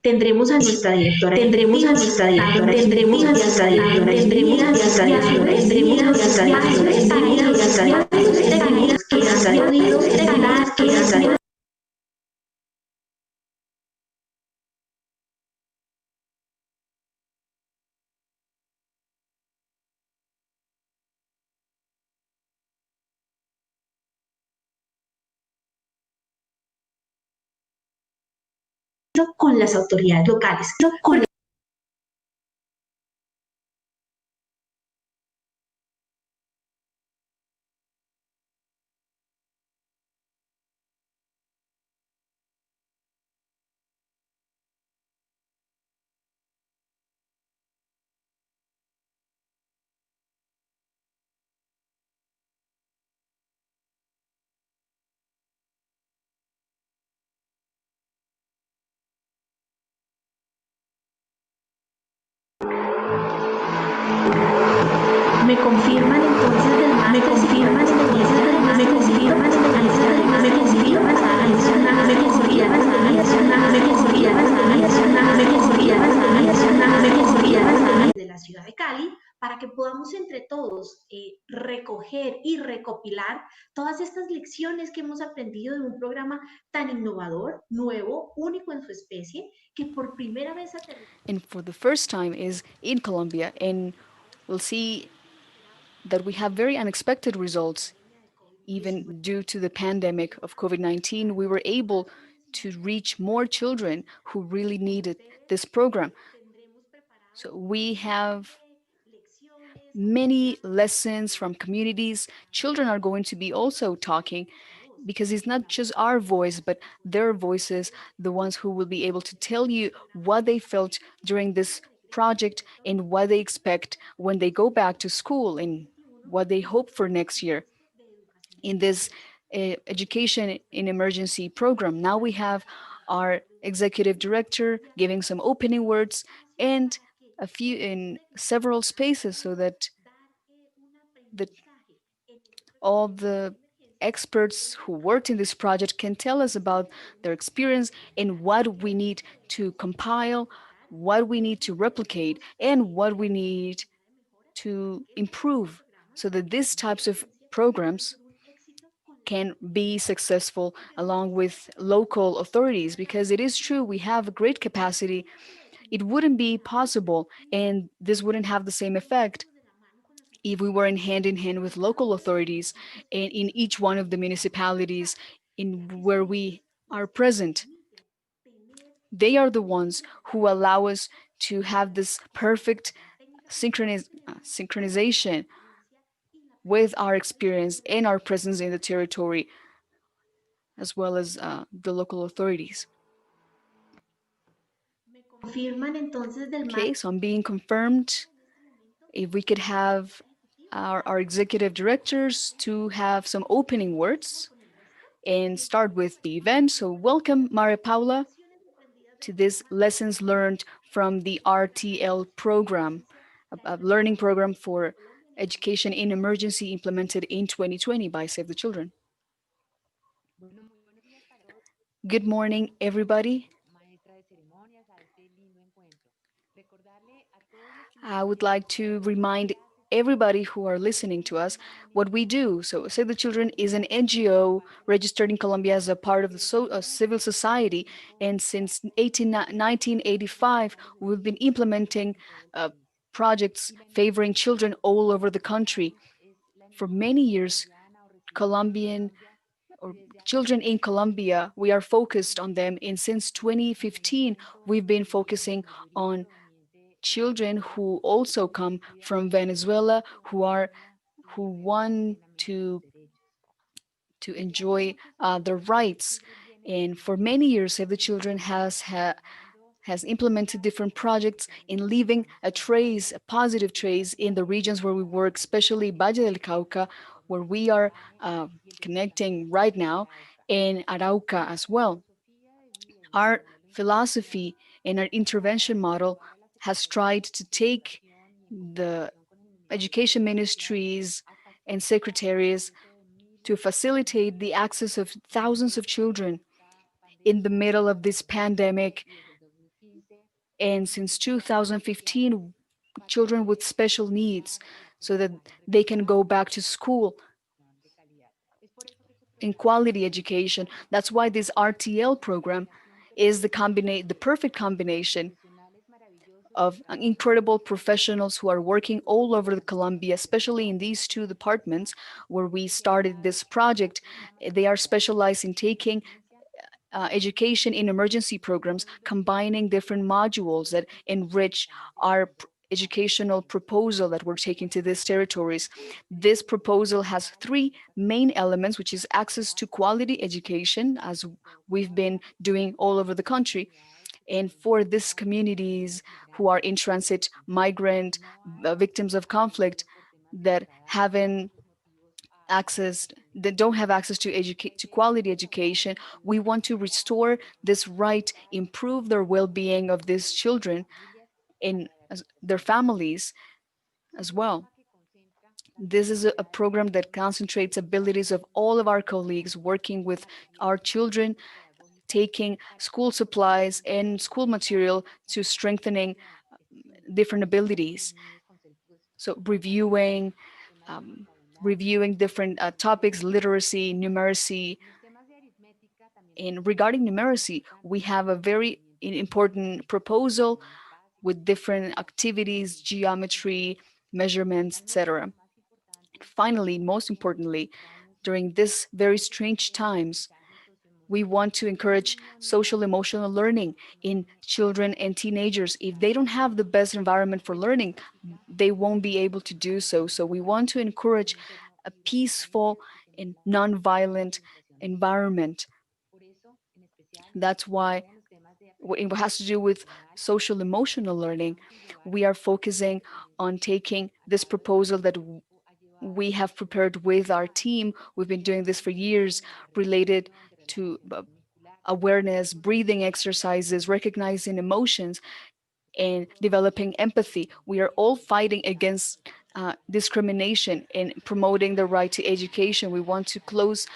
Tendremos a nuestra directora Tendremos a ejecutiva, nuestra directora tendremos a ejecutiva, nuestra directora tendremos a nuestra directora, tendremos a nuestra directora tendremos que hacer auditos de cada con las autoridades locales, con me confirman entonces del me confirman entonces del me confirman entonces del me confirman me confirman de la ciudad de Cali para que podamos entre todos recoger y recopilar todas estas lecciones que hemos aprendido de un programa tan innovador, nuevo, único en su especie, que por primera vez and for the first time is in Colombia, and we'll see that we have very unexpected results. Even due to the pandemic of COVID-19, we were able to reach more children who really needed this program. So we have many lessons from communities. Children are going to be also talking because it's not just our voice, but their voices, the ones who will be able to tell you what they felt during this project and what they expect when they go back to school and what they hope for next year in this education in emergency program. Now we have our executive director giving some opening words and a few in several spaces so that the all the experts who worked in this project can tell us about their experience and what we need to compile, what we need to replicate, and what we need to improve so that these types of programs can be successful along with local authorities. Because it is true, we have a great capacity. It wouldn't be possible, and this wouldn't have the same effect if we were in hand with local authorities and in each one of the municipalities in where we are present. They are the ones who allow us to have this perfect synchronization with our experience and our presence in the territory, as well as the local authorities. confirman entonces del Okay, so I'm being confirmed. If we could have our executive directors to have some opening words and start with the event. So welcome, Maria Paula, to this Lessons Learned from the RTL program, a learning program for education in emergency implemented in 2020 by Save the Children. Good morning, everybody. I would like to remind everybody who are listening to us what we do. So, Save the Children is an NGO registered in Colombia as a part of the civil society, and since 1985, we've been implementing projects favoring children all over the country. For many years, Colombian or children in Colombia, we are focused on them, and since 2015, we've been focusing on children who also come from Venezuela who want to enjoy their rights. And for many years, Save the Children has implemented different projects in leaving a trace, a positive trace in the regions where we work, especially Valle del Cauca, where we are connecting right now, and Arauca as well. Our philosophy and our intervention model has tried to take the education ministries and secretaries to facilitate the access of thousands of children in the middle of this pandemic. And since 2015, children with special needs so that they can go back to school in quality education. That's why this RTL program is the perfect combination of incredible professionals who are working all over the Colombia, especially in these two departments where we started this project. They are specialized in taking education in emergency programs, combining different modules that enrich our educational proposal that we're taking to these territories. This proposal has three main elements, which is access to quality education, as we've been doing all over the country. And for these communities who are in transit, migrant, victims of conflict that haven't access that don't have access to to quality education, we want to restore this right, improve their well-being of these children and their families as well. This is a program that concentrates abilities of all of our colleagues working with our children, taking school supplies and school material to strengthening different abilities. So um, reviewing different topics, literacy, numeracy. And regarding numeracy, we have a very important proposal with different activities, geometry, measurements, etc. Finally, most importantly, during this very strange times, we want to encourage social emotional learning in children and teenagers. If they don't have the best environment for learning, they won't be able to do so. So we want to encourage a peaceful and nonviolent environment. That's why it has to do with social emotional learning. We are focusing on taking this proposal that we have prepared with our team. We've been doing this for years, related to awareness, breathing exercises, recognizing emotions, and developing empathy. We are all fighting against discrimination and promoting the right to education. We want to close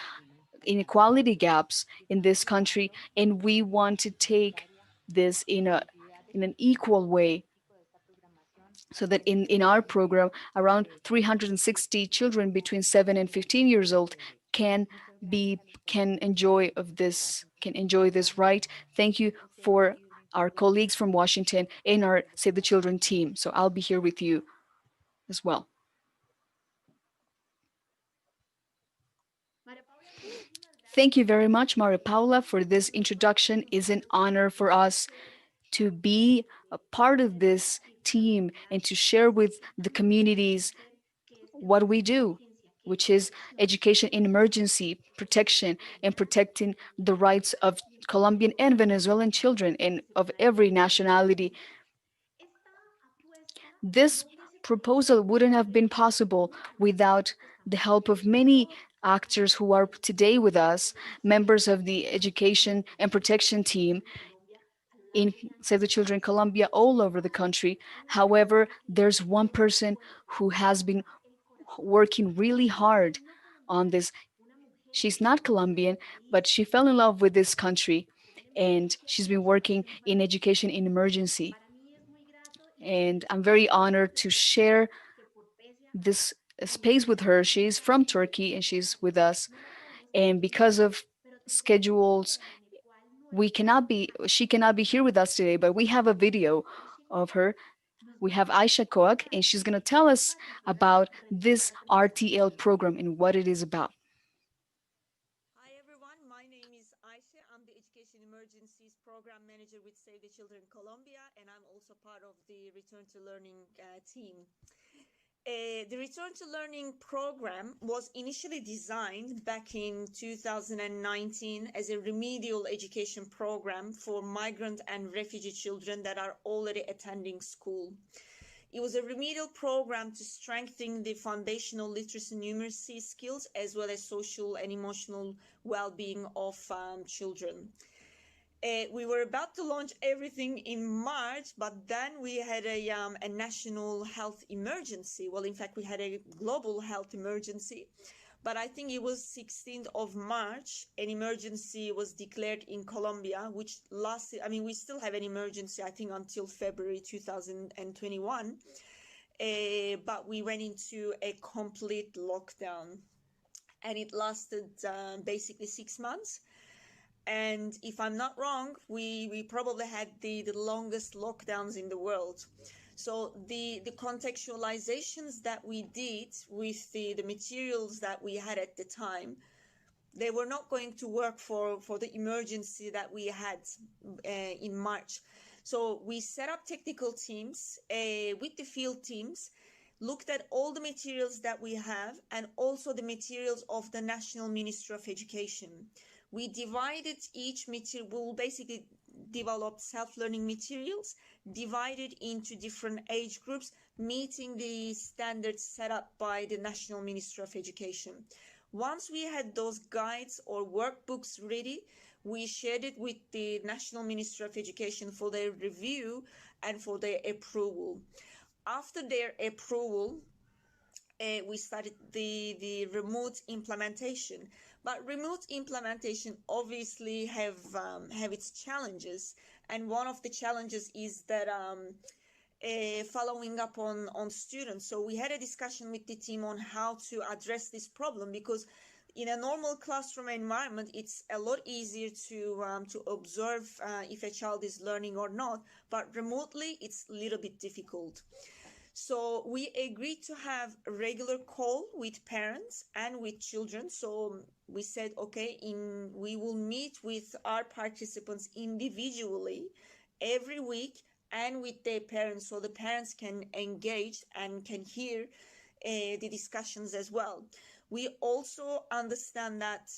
inequality gaps in this country, and we want to take this in an equal way, so that in our program around 360 children between 7 and 15 years old can be can enjoy this right. Thank you for our colleagues from Washington and our Save the Children team. So I'll be here with you as well. Thank you very much, Maria Paula, for this introduction. It's an honor for us to be a part of this team and to share with the communities what we do, which is education in emergency protection and protecting the rights of Colombian and Venezuelan children and of every nationality. This proposal wouldn't have been possible without the help of many actors who are today with us, members of the education and protection team in Save the Children Colombia all over the country. However, there's one person who has been working really hard on this. She's not Colombian, but she fell in love with this country and she's been working in education in emergency. And I'm very honored to share this space with her. She's from Turkey and she's with us. And because of schedules, she cannot be here with us today, but we have a video of her. We have Aisha Koak, and she's going to tell us about this RTL program and what it is about. Hi everyone, my name is Aisha. I'm the Education Emergencies Program Manager with Save the Children Colombia, and I'm also part of the Return to Learning team. The Return to Learning program was initially designed back in 2019 as a remedial education program for migrant and refugee children that are already attending school. It was a remedial program to strengthen the foundational literacy and numeracy skills as well as social and emotional well-being of children. We were about to launch everything in March, but then we had a national health emergency. Well, in fact, we had a global health emergency. but I think it was 16th of March, an emergency was declared in Colombia, which lasted, I mean, we still have an emergency, I think, until February 2021. But we went into a complete lockdown, and it lasted basically 6 months. And if I'm not wrong, we probably had the longest lockdowns in the world. So the contextualizations that we did with the materials that we had at the time, they were not going to work for the emergency that we had in March. So we set up technical teams with the field teams, looked at all the materials that we have and also the materials of the National Ministry of Education. We divided each material, we will basically develop self-learning materials divided into different age groups, meeting the standards set up by the National Ministry of Education. Once we had those guides or workbooks ready, we shared it with the National Ministry of Education for their review and for their approval. After their approval, we started the remote implementation. But remote implementation obviously have its challenges, and one of the challenges is that following up on students. So we had a discussion with the team on how to address this problem, because in a normal classroom environment, it's a lot easier to observe if a child is learning or not, but remotely it's a little bit difficult. So we agreed to have a regular call with parents and with children. So we said, okay, we will meet with our participants individually every week and with their parents, so the parents can engage and can hear the discussions as well. We also understand that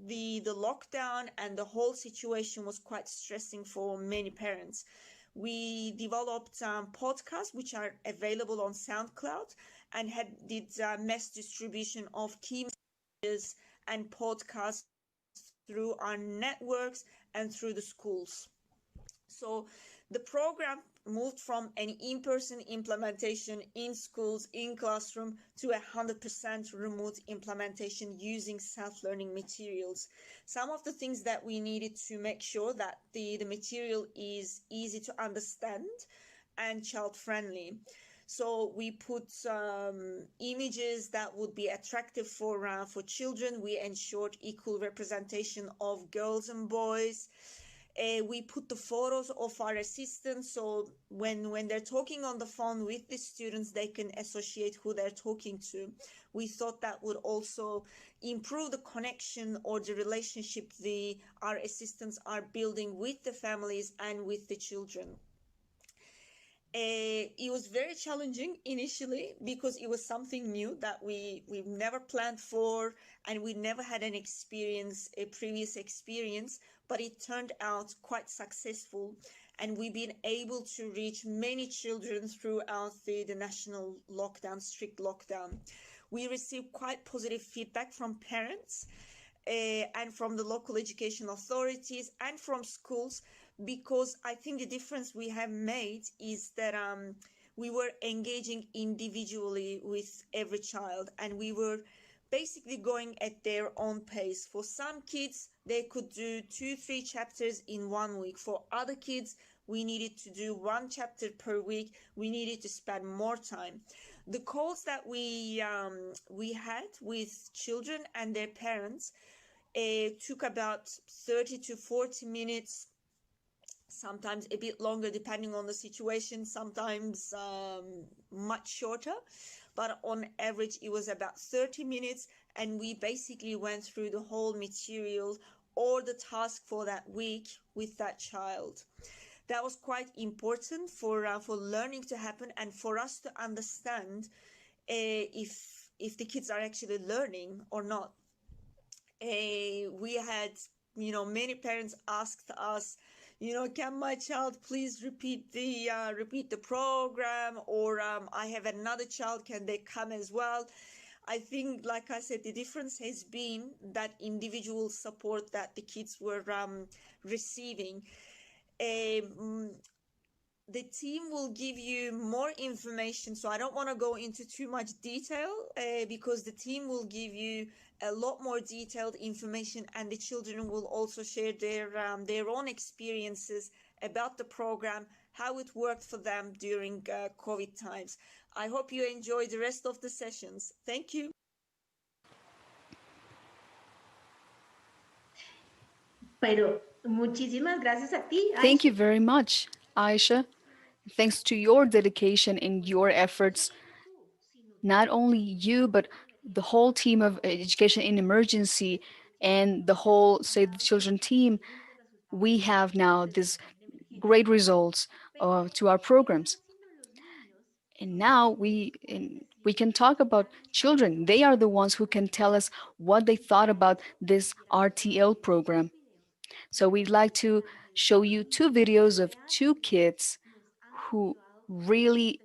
the lockdown and the whole situation was quite stressing for many parents. We developed podcasts which are available on SoundCloud and did mass distribution of key messages and podcasts through our networks and through the schools. So the program moved from an in-person implementation in schools, in classroom, to 100% remote implementation using self-learning materials. Some of the things that we needed to make sure that the material is easy to understand and child-friendly. So we put images that would be attractive for children. We ensured equal representation of girls and boys. We put the photos of our assistants, so when they're talking on the phone with the students, they can associate who they're talking to. We thought that would also improve the connection or the relationship our assistants are building with the families and with the children. It was very challenging initially because it was something new that we've never planned for, and we never had a previous experience, but it turned out quite successful, and we've been able to reach many children throughout the national lockdown, strict lockdown. We received quite positive feedback from parents and from the local education authorities and from schools, because I think the difference we have made is that we were engaging individually with every child, and we were basically going at their own pace. For some kids, they could do 2-3 chapters in 1 week. For other kids, we needed to do 1 chapter per week. We needed to spend more time. The calls that we had with children and their parents took about 30 to 40 minutes, sometimes a bit longer depending on the situation, sometimes much shorter, but on average it was about 30 minutes, and we basically went through the whole material or the task for that week with that child. That was quite important for learning to happen and for us to understand if the kids are actually learning or not. We had, many parents asked us, can my child please repeat the program, or I have another child, can they come as well? I think, like I said, the difference has been that individual support that the kids were receiving. the team will give you more information. So I don't want to go into too much detail because the team will give you a lot more detailed information, and the children will also share their own experiences about the program, how it worked for them during COVID times. I hope you enjoy the rest of the sessions. Thank you. Pero muchísimas gracias a ti, Thank you Aisha. very much, Aisha. Thanks to your dedication and your efforts, not only you, but the whole team of Education in Emergency and the whole Save the Children team, we have now this great results to our programs. And now we can talk about children. They are the ones who can tell us what they thought about this RTL program. So we'd like to show you two videos of two kids who really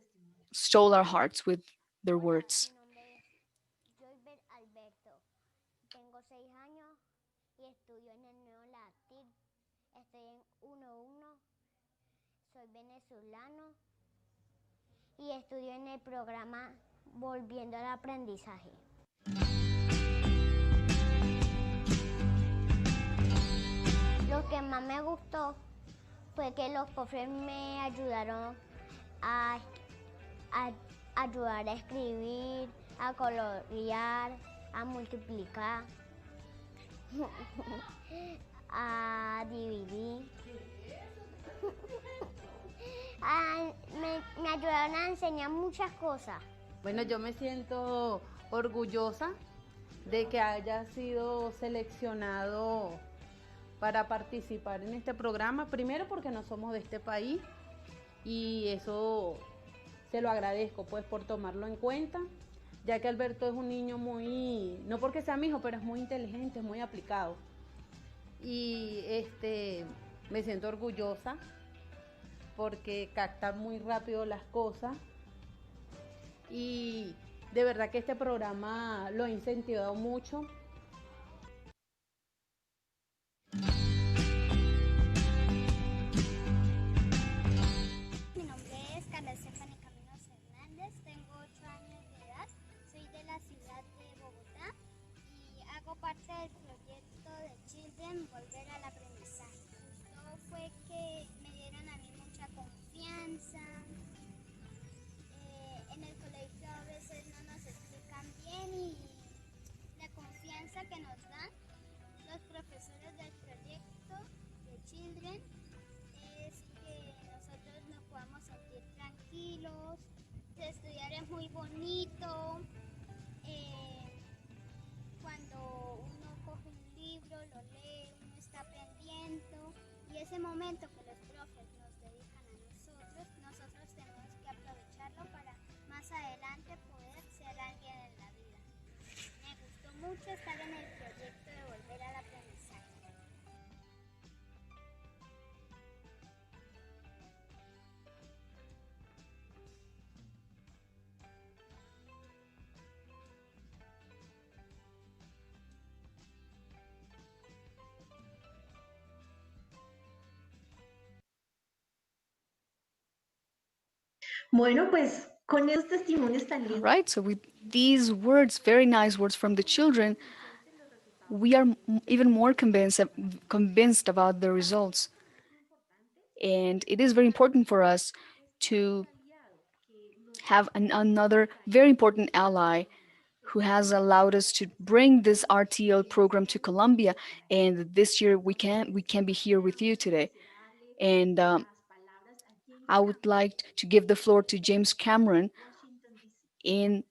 stole our hearts with their Hola, words. mi nombre es Joyber Alberto. Tengo 6 años y estudio en el Neo Latin. Estoy en 1-1. Soy venezolano y estudio en el programa Volviendo al Aprendizaje. Lo que más me gustó fue que los profes me ayudaron a, a ayudar a escribir, a colorear, a multiplicar, a dividir. Me ayudaron a enseñar muchas cosas. Bueno, yo me siento orgullosa de que haya sido seleccionado para participar en este programa, primero porque no somos de este país y eso se lo agradezco pues por tomarlo en cuenta, ya que Alberto es un niño muy, no porque sea mi hijo, pero es muy inteligente, es muy aplicado y me siento orgullosa porque capta muy rápido las cosas y de verdad que este programa lo ha incentivado mucho. Mi nombre es Carla Estefania Caminos Hernández, tengo 8 años de edad, soy de la ciudad de Bogotá y hago parte del proyecto de Children Volver al Aprendizaje. Lo que fue que me dieron a mí mucha confianza. En el colegio a veces no nos explican bien y la confianza que nos dan los profesores del proyecto de Children es que nosotros nos podamos sentir tranquilos, estudiar es muy bonito, cuando uno coge un libro, lo lee, uno está aprendiendo y ese momento que los profes nos dedican a nosotros, nosotros tenemos que aprovecharlo para más adelante poder ser alguien en la vida. Me gustó mucho estar en el proyecto de Volver al Aprendizaje. Bueno, pues con esos testimonios tan All lindos, right, so with these words, very nice words from the children, we are even more convinced about the results. And it is very important for us to have another very important ally who has allowed us to bring this RTL program to Colombia. And this year we can be here with you today. And I would like to give the floor to James Cameron in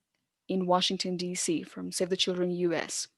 Washington D.C. from Save the Children U.S.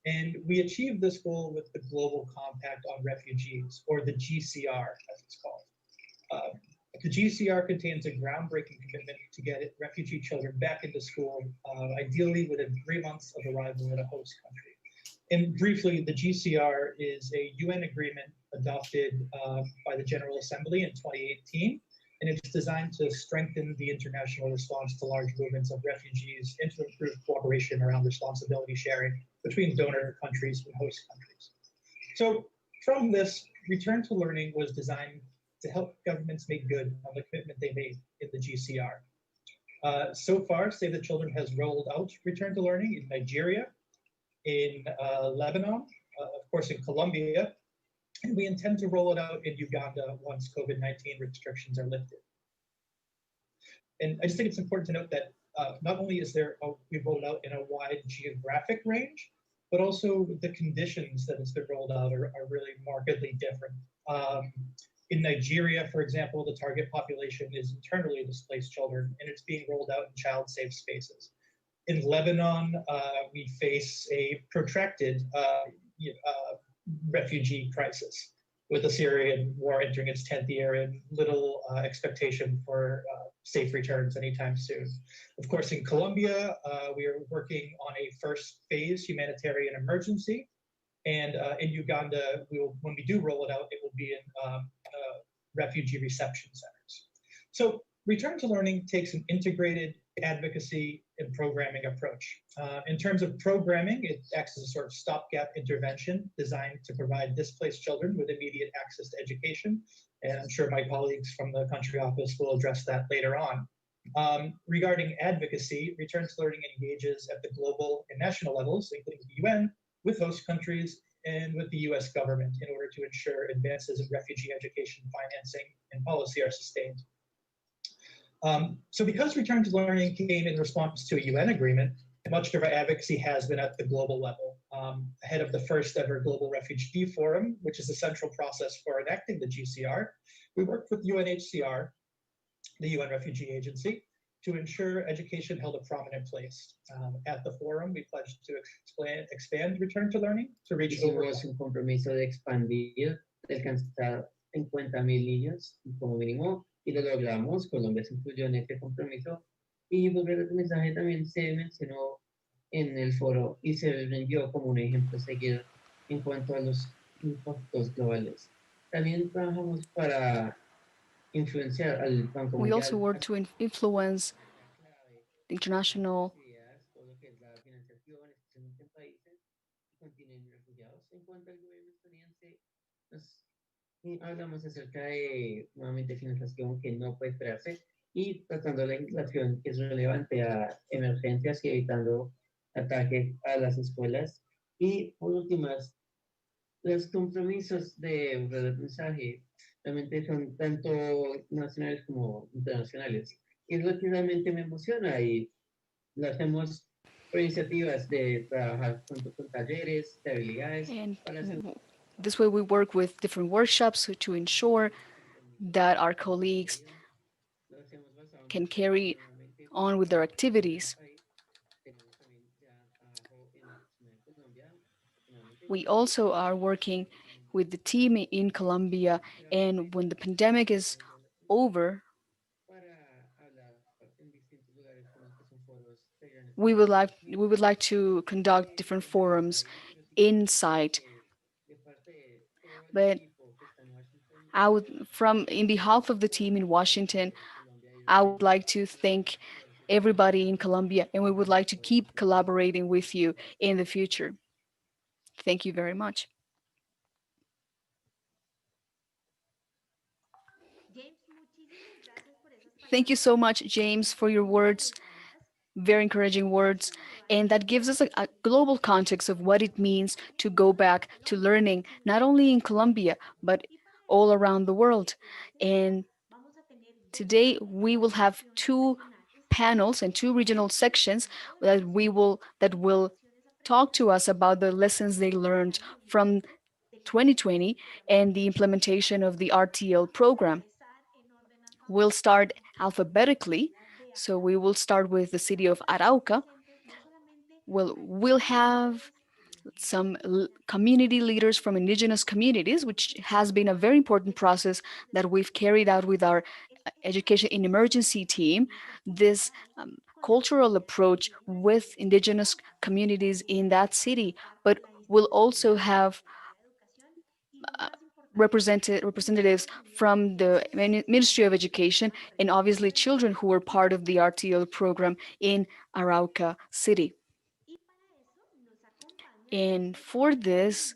And we achieved this goal with the Global Compact on Refugees, or the GCR, as it's called. Uh, the GCR contains a groundbreaking commitment to get refugee children back into school, ideally within 3 months of arrival in a host country. And briefly, the GCR is a UN agreement adopted by the General Assembly in 2018, and it's designed to strengthen the international response to large movements of refugees and to improve cooperation around responsibility sharing between donor countries and host countries. So from this, Return to Learning was designed to help governments make good on the commitment they made in the GCR. So far, Save the Children has rolled out Return to Learning in Nigeria, in Lebanon, of course in Colombia, and we intend to roll it out in Uganda once COVID-19 restrictions are lifted. And I just think it's important to note that not only is we rolled out in a wide geographic range, but also the conditions that it's been rolled out are really markedly different. In Nigeria, for example, the target population is internally displaced children, and it's being rolled out in child-safe spaces. In Lebanon, we face a protracted refugee crisis, with the Syrian war entering its 10th year and little expectation for safe returns anytime soon. Of course, in Colombia, we are working on a first phase humanitarian emergency. And in Uganda, when we do roll it out, it will be in refugee reception centers. So Return to Learning takes an integrated advocacy and programming approach. In terms of programming, it acts as a sort of stopgap intervention designed to provide displaced children with immediate access to education. And I'm sure my colleagues from the country office will address that later on. Regarding advocacy, Return to Learning engages at the global and national levels, including the UN, with host countries, and with the US government in order to ensure advances in refugee education financing and policy are sustained. So because Return to Learning came in response to a UN agreement, much of our advocacy has been at the global level. Ahead of the first ever Global Refugee Forum, which is the central process for enacting the GCR, we worked with UNHCR, the UN Refugee Agency, to ensure education held a prominent place. At the forum, we pledged to expand Return to Learning to reach over... Hicimos un compromiso de expandir, de alcanzar 50.000 niños como mínimo, y lo logramos. Colombia se incluyó en este compromiso, y pues el mensaje también se mencionó en el foro y se vendió como un ejemplo a seguir en cuanto a los impactos globales. También trabajamos para influenciar al Banco We also Mundial work to influence the international todo lo que es la financiación, especialmente en países que contienen refugiados. En cuanto al gobierno estadounidense, hablamos acerca de nuevamente financiación que no puede esperarse y tratando la legislación que es relevante a emergencias y evitando ataques a las escuelas. Y por últimas, los compromisos de aprendizaje realmente son tanto nacionales como internacionales. Y es lo que realmente me emociona y lo hacemos por iniciativas de trabajar con talleres de habilidades. and Para hacer this way we work with different workshops to ensure that our colleagues lo hacemos basado en can proyectos carry nuevamente on with their activities. país. Tenemos también ya trabajo en Colombia, afortunadamente, We also are working with the team in Colombia, and when the pandemic is over, para hablar en distintos lugares con los que son foros de gran we would like to conduct different forums inside. de parte de todo el But equipo que está en Washington, I would, from in behalf of the team in Washington, Colombia y I would like to thank everybody in Colombia, and we would like to keep collaborating with you in the future. Thank you very much. James, muchísimas gracias por esas Thank you palabras so much, James, for your muy words, bonitas. very encouraging words. And that gives us a global context of what it means to go back to learning, not only in Colombia, but Y para all eso, around the world. en este día And vamos a tener dos today paneles we will de have lecciones two regionales panels and two regional sections that will talk to us about the lessons they learned from 2020 and the implementation of the RTL program. We'll start alphabetically, so we will start with the city of Arauca. We'll have some community leaders from indigenous communities, which has been a very important process that we've carried out with our education in emergency team. This cultural approach with indigenous communities in that city, but we'll also have uh, representatives from the Ministry of Education and obviously children who were part of the RTL program in Arauca City. And for this,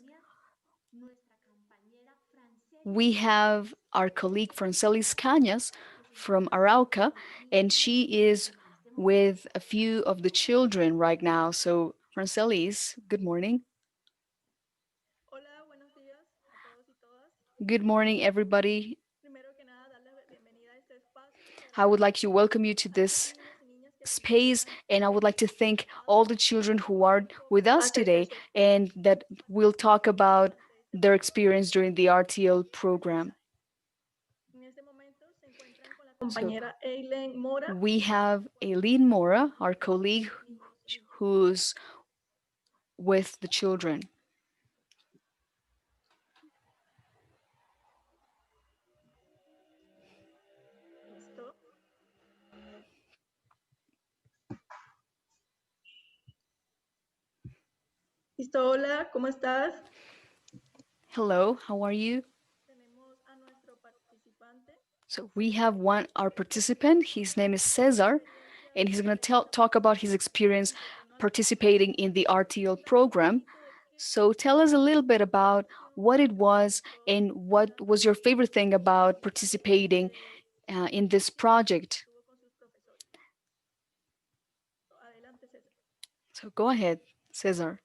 we have our colleague Francelis Cañas from Arauca, and she is with a few of the children right now. So, Francelis, good morning. Hola, buenos días a todos y todas. Good morning, everybody. Primero que nada, darles la bienvenida a este espacio y I would además like to welcome you to a todos this los niños y niñas que space, participan and I would like to thank all the children who are with a us hacer que today su and that will talk about their experience during the RTL program. en este momento se encuentran con la So compañera Eileen Mora. we have Aileen Mora, our colleague, who's with the children. Listo. Listo, hola, ¿cómo estás? Hello, how are you? Tenemos a nuestro participante. So we have our participant. His name is Cesar, and he's going to talk about his experience participating in the RTL program. So tell us a little bit about what it was and what was your favorite thing about participating in this project. Estuvo con sus profesores. Adelante, César. So go ahead, Cesar.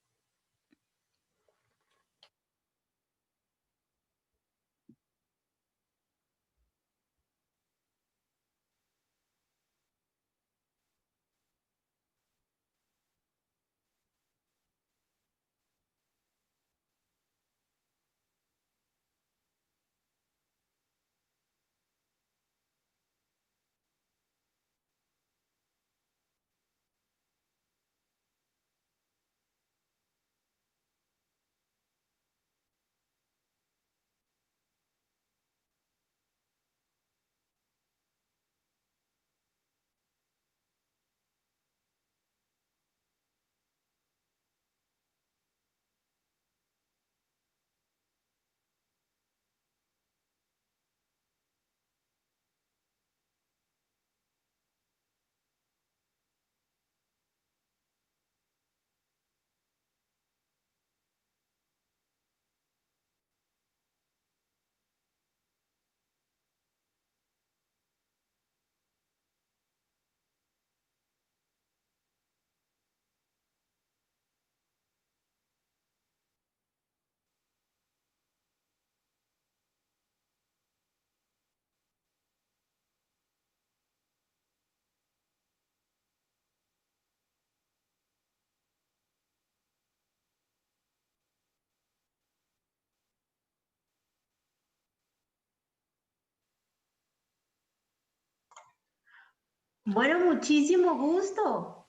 Bueno, muchísimo gusto.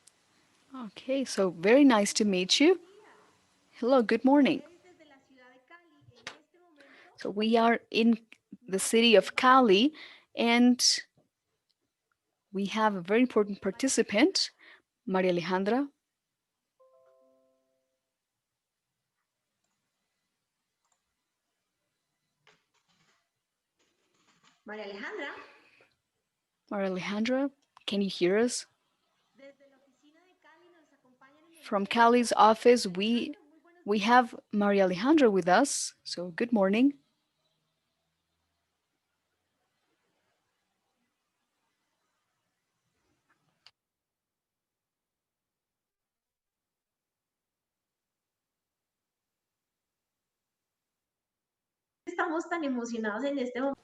Okay, so very nice to meet you. Hello, good morning. Desde la ciudad de Cali, en este momento, So we are in the city of Cali, and we have a very important participant, Maria Alejandra. María Alejandra, Maria Alejandra, can you hear us? desde la oficina de Cali nos acompañan en el From día de hoy. Cali's office, Alejandra, we muy buenos we días. have Maria Alejandra with us. So good morning. Estamos tan emocionados en este momento.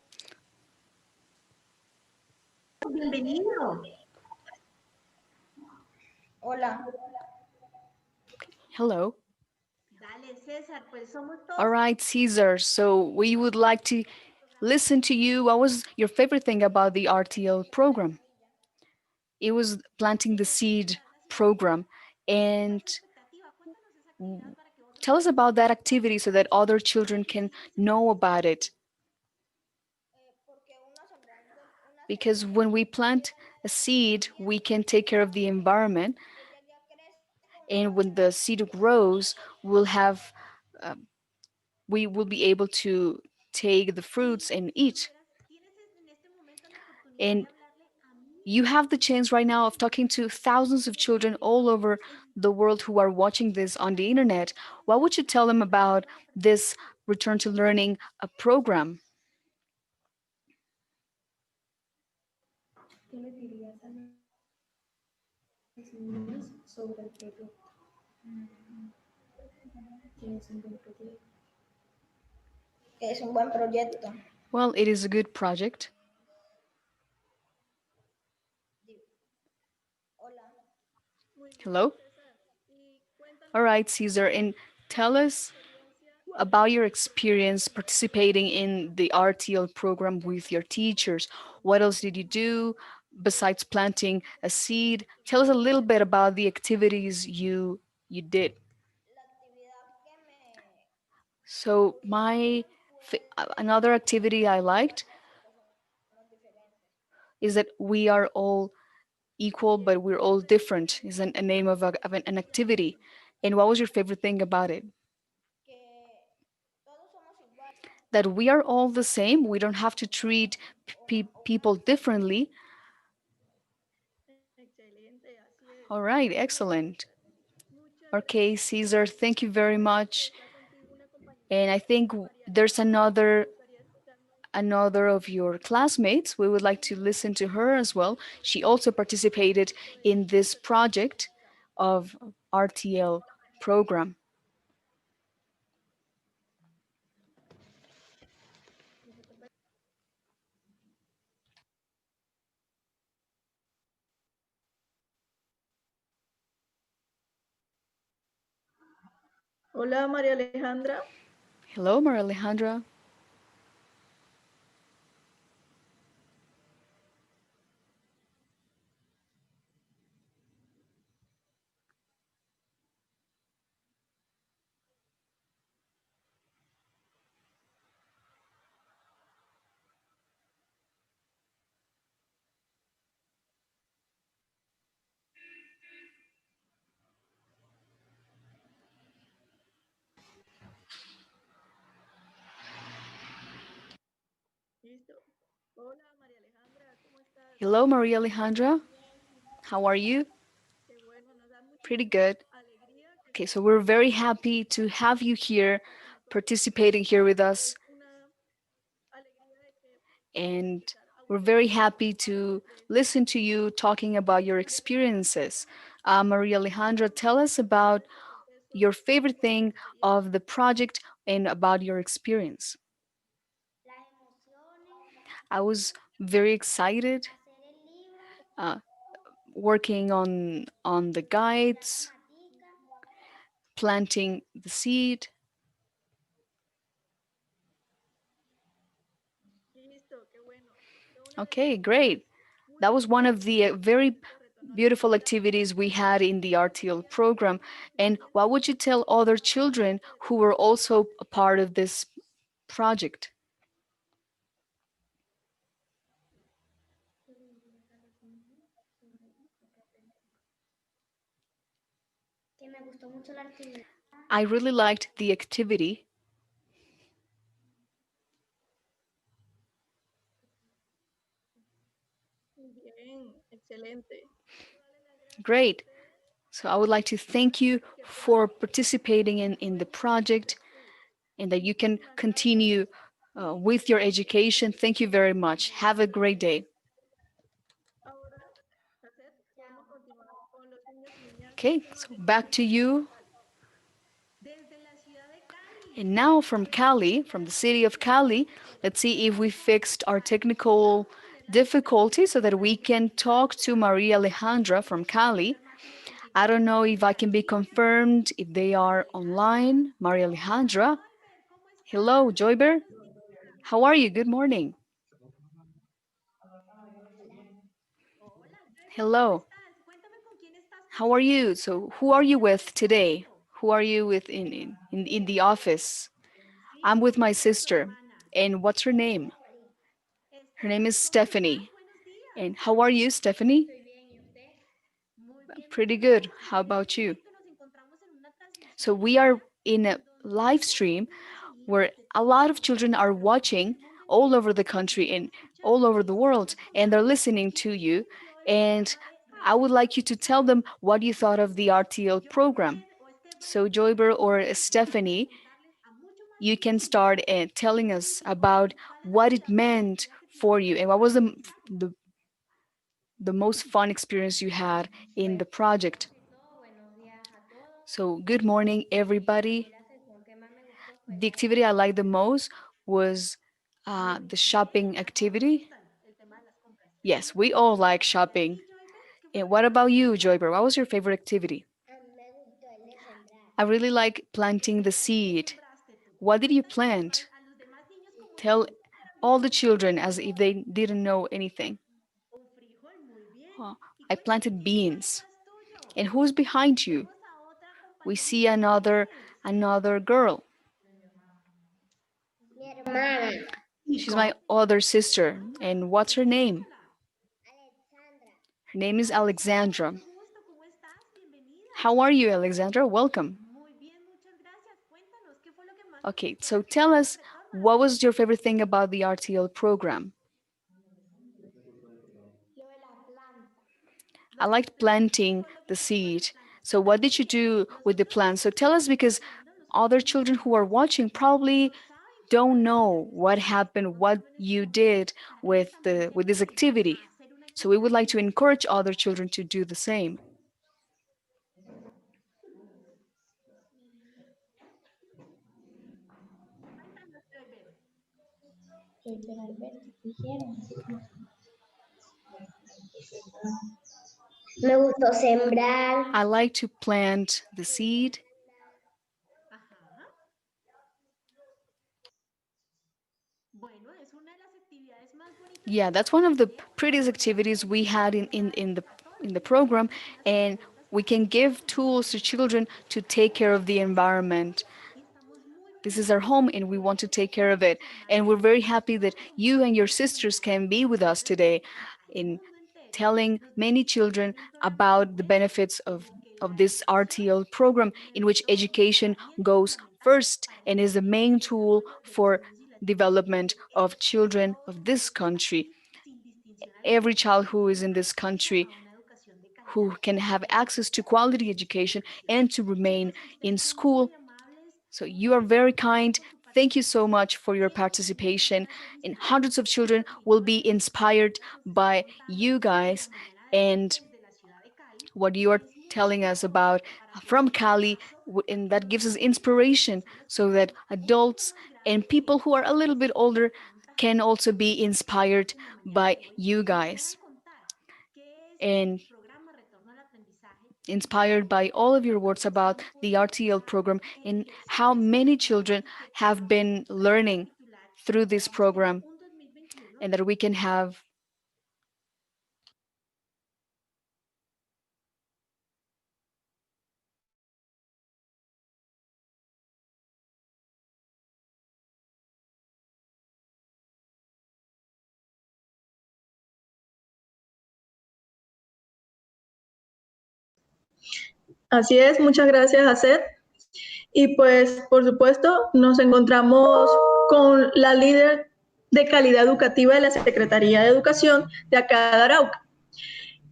Bienvenido. Hola, Hello. Dale, César, pues somos All todos right, Caesar. So we would like to listen to you. What was your favorite thing about the RTL program? It was planting the seed program. And expectativa. Cuéntanos esa actividad para que vos Tell us about that activity so that other children can know about it. Because when we plant a seed, we can take care of the environment, and when the seed grows, we'll have we will be able to take the Y fruits and si eat. tuvieras, tienes en este momento la oportunidad de And hablarle a you miles have de the chance right niños now y of talking niñas to thousands of children all over en the world who are watching this on the internet. What would you tell them about this Return to Learning program? ¿Qué le dirías a los niños sobre el proyecto? Que es un buen proyecto. Es un buen proyecto. Well, it is a good project. Hola. Muy bien, Hello? César. Y All cuéntanos right, Caesar, and cuál tell fue tu us experiencia about your en este experience proyecto. participating in the RTL program with your teachers. What else did you do besides planting a seed? Tell us a little bit about the activities you did. La actividad que me So gustó another activity I liked iguales porque somos diferentes. is that we are all equal, but we're all different. Is a name of, an activity. And what was your favorite thing about it? Que todos somos iguales That we are all the same. We don't have to treat o una people differently. Excelente, así es. All right, Muy bien, excellent. César. Muchas Okay, gracias. Caesar, thank you very Sabemos que much. está contigo un And I acompañamiento think there's variadísimo. Nos another gustaría escucharnos another of your classmates. We would like to listen to her as well. She also participated in this project of RTL program. Hola María Alejandra. Hello, Maria Alejandra. Listo. Hola, María Alejandra, ¿cómo estás? Hello, Maria Alejandra. How are you? Qué bueno, nos da Pretty muchísima good. alegría que Okay, estés so we're very participando happy to have you here, en el programa. participating here with us, Es una alegría de que podamos and escuchar a we're ustedes very happy hablar to de este listen to proyecto. you talking about your De pronto, experiences. cuéntanos Maria Alejandra, tell us cómo about es el proceso, your favorite cuál es tu thing of experiencia. the project and about your experience. las emociones, I was very excited hacer el libro, uh, working on the comprar la guides, matica. planting the seed. Listo, qué bueno. Fue una de las Okay, actividades great. muy That was one bonitas of the del very proyecto Retorno al beautiful Aprendizaje. activities we had in the RTL program. And También what would you tell other children parte de who todo were este also a part aprendizaje. of this project? ¿Qué le dirías a los niños sobre lo que aprendí? Que me gustó mucho la actividad. I really liked the activity. Bien, excelente. Quiero darle las gracias a Great. ustedes So I would like to thank you que for puedan participating in the luego project ejercer. and that you can Muchísimas gracias continue y with your excelente education. Thank you proyecto very much. de Have a great RTL. day. Ahora, Jacet, podemos continuar con los niños y niñas Okay, que nos so back to acompañan desde you. Cali. desde la ciudad de Cali. And now from Cali, from the Gracias, city of María Cali, Alejandra. let's see if we Vamos a fixed our empezar. technical Vamos a poner la difficulty disponibilidad so that para we que can talk to María Maria y Alejandra from nuestra Cali. amiga Maggie I don't continúen know if I can be compartiendo. confirmed if they María are Alejandra. online. Maria Hola, Alejandra. Joyber, ¿cómo Hello, estás? Joyber. Cuéntanos qué How are you? Good morning. Hola, Joyber, ¿cómo Hello. estás? Cuéntame con quién estás How are you? participando So, en who are este you with today? proyecto. Who are you with in the office? I'm with my sister. And what's her name? Her name is Stephanie. And how are you, Stephanie? Pretty good. How about you? So we are in a live stream where a lot of children are watching all over the country and all over the world, and they're listening to you. And I would like you to tell them what you thought of the RTL program. So Joyber or Stephanie, you can start telling us about what it meant for you and what was the, the most fun experience you had in the project. So good morning, everybody. The activity I liked the most was the shopping activity. Yes, we all like shopping. And what about you, Joyber? What was your favorite activity? I really like planting the seed. What did you plant? Tell all the children as if they didn't know anything. Oh, I planted beans. And who's behind you? We see another girl. She's my other sister. And what's her name? Her name is Alexandra. How are you, Alexandra? Welcome. Okay, so tell us, what was your favorite thing about the RTL program? I liked planting the seed. So what did you do with the plant? So tell us, because other children who are watching probably don't know what happened, what you did with this activity. So we would like to encourage other children to do the same. Me gustó sembrar. I like to plant the seed. Yeah, that's one of the prettiest activities we had in the program, and we can give tools to children to take care of the environment. This is our home and we want to take care of it. And we're very happy that you and your sisters can be with us today in telling many children about the benefits of this RTL program, in which education goes first and is the main tool for development of children of this country. Every child who is in this country who can have access to quality education and to remain in school. So you are very kind. Thank you so much for your participation. And hundreds of children will be inspired by you guys and what you are telling us about from Cali, and that gives us inspiration so that adults and people who are a little bit older can also be inspired by you guys. And inspired by all of your words about the RTL program and how many children have been learning through this program, and that we can have. Así es, muchas gracias, Aset. Y pues, por supuesto, nos encontramos con la líder de calidad educativa de la Secretaría de Educación de acá de Arauca.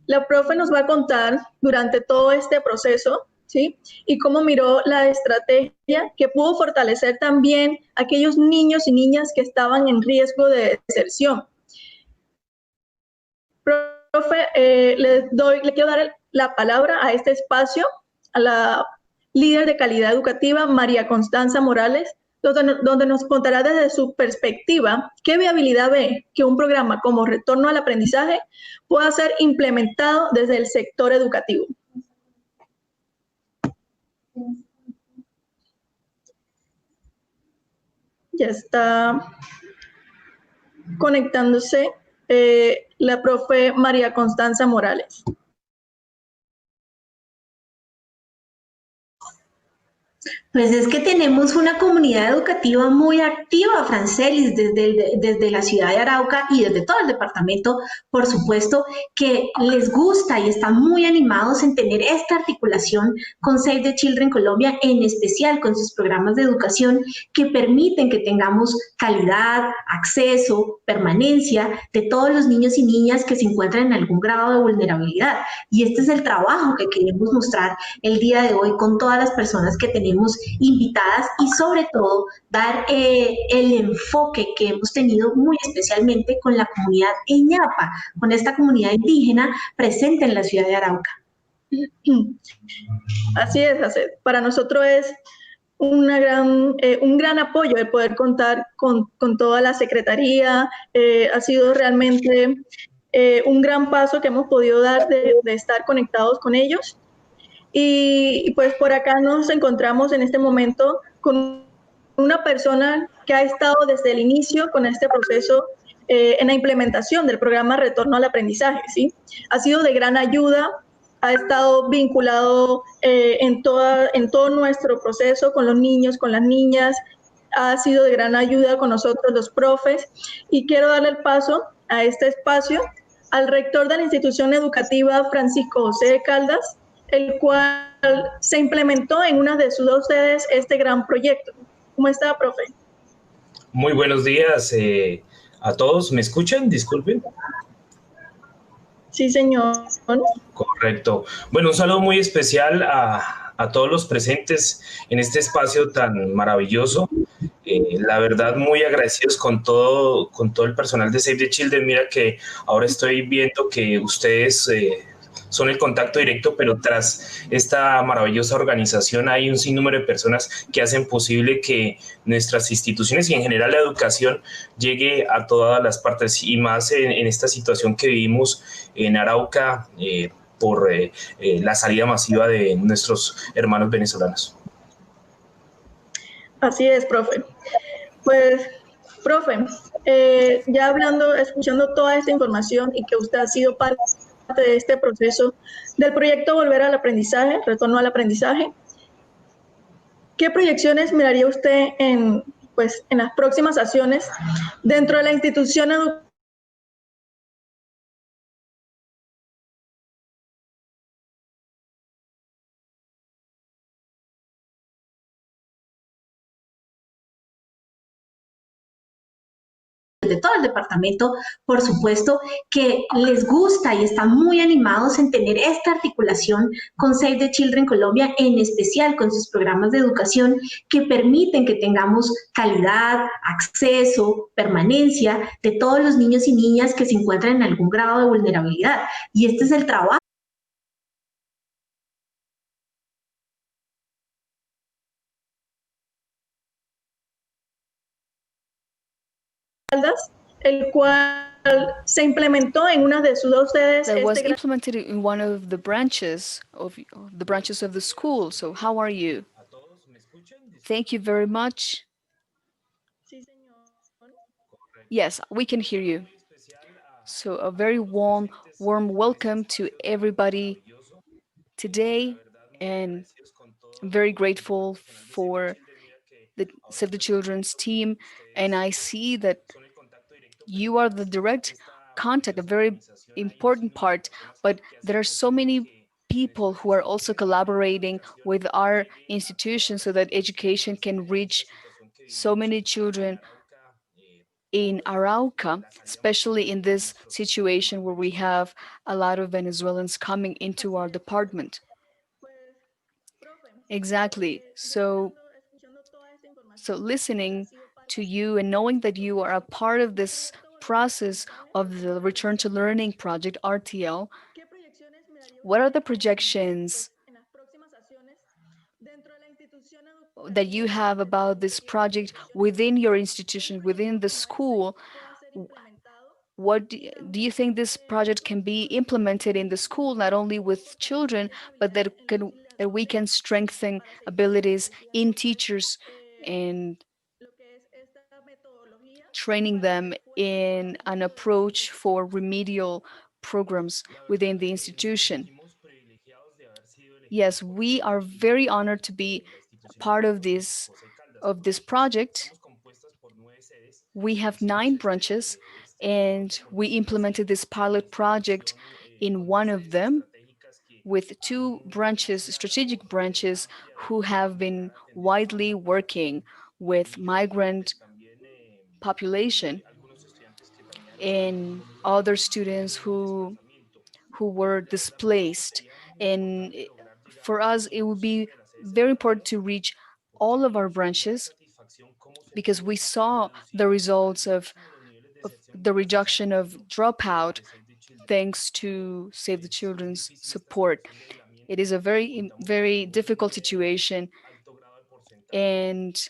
La profe nos va a contar durante todo este proceso, ¿sí? Y cómo miró la estrategia que pudo fortalecer también a aquellos niños y niñas que estaban en riesgo de deserción. Profe, le quiero dar la palabra a este espacio a la líder de calidad educativa, María Constanza Morales, donde nos contará desde su perspectiva qué viabilidad ve que un programa como Retorno al Aprendizaje pueda ser implementado desde el sector educativo. Ya está conectándose la profe María Constanza Morales. Pues es que tenemos una comunidad educativa muy activa, Francelis, desde la ciudad de Arauca y desde todo el departamento, por supuesto, que les gusta y están muy animados en tener esta articulación con Save the Children Colombia, en especial con sus programas de educación que permiten que tengamos calidad, acceso, permanencia de todos los niños y niñas que se encuentran en algún grado de vulnerabilidad. Y este es el trabajo que queremos mostrar el día de hoy con todas las personas que tenemos invitadas y sobre todo dar el enfoque que hemos tenido muy especialmente con la comunidad Eñapa, con esta comunidad indígena presente en la ciudad de Arauca. Así es, Haced. Para nosotros es un gran apoyo el poder contar con toda la Secretaría. Ha sido realmente un gran paso que hemos podido dar de estar conectados con ellos. Y pues por acá nos encontramos en este momento con una persona que ha estado desde el inicio con este proceso en la implementación del programa Retorno al Aprendizaje, ¿sí? Ha sido de gran ayuda, ha estado vinculado en todo nuestro proceso con los niños, con las niñas, ha sido de gran ayuda con nosotros los profes y quiero darle el paso a este espacio al rector de la institución educativa Francisco José Caldas, el cual se implementó en una de sus dos sedes este gran proyecto. ¿Cómo está, profe? Muy buenos días a todos. ¿Me escuchan? Disculpen. Sí, señor. Correcto. Bueno, un saludo muy especial a todos los presentes en este espacio tan maravilloso. La verdad, muy agradecidos con todo el personal de Save the Children. Mira que ahora estoy viendo que ustedes son el contacto directo, pero tras esta maravillosa organización hay un sinnúmero de personas que hacen posible que nuestras instituciones y en general la educación llegue a todas las partes y más en esta situación que vivimos en Arauca por la salida masiva de nuestros hermanos venezolanos. Así es, profe. Pues, profe, ya escuchando toda esta información y que usted ha sido parte de este proceso del proyecto Volver al Aprendizaje, Retorno al Aprendizaje, ¿qué proyecciones miraría usted en las próximas acciones dentro de la institución educativa? De todo el departamento, por supuesto, que les gusta y están muy animados en tener esta articulación con Save the Children Colombia, en especial con sus programas de educación que permiten que tengamos calidad, acceso, permanencia de todos los niños y niñas que se encuentran en algún grado de vulnerabilidad. Y este es el trabajo. El cual se implementó en una de sus dos sedes. That was implemented in one of the branches of the school. So how are you? Thank you very much. Yes, we can hear you. So a very warm welcome to everybody today, and I'm very grateful for the Save the Children's team, and I see that you are the direct contact, a very important part, but there are so many people who are also collaborating with our institution so that education can reach so many children in Arauca, especially in this situation where we have a lot of Venezuelans coming into our department. Exactly. So listening to you and knowing that you are a part of this process of the Return to Learning project, RTL, what are the projections that you have about this project within your institution, within the school? What do you think this project can be implemented in the school, not only with children, but that we can strengthen abilities in teachers and training them in an approach for remedial programs within the institution? Yes, we are very honored to be part of this project, we have 9 branches, and we implemented this pilot project in one of them with 2 branches, strategic branches, who have been widely working with migrant population and other students who were displaced. And for us, it would be very important to reach all of our branches because we saw the results of the reduction of dropout thanks to Save the Children's support. It is a very difficult situation, and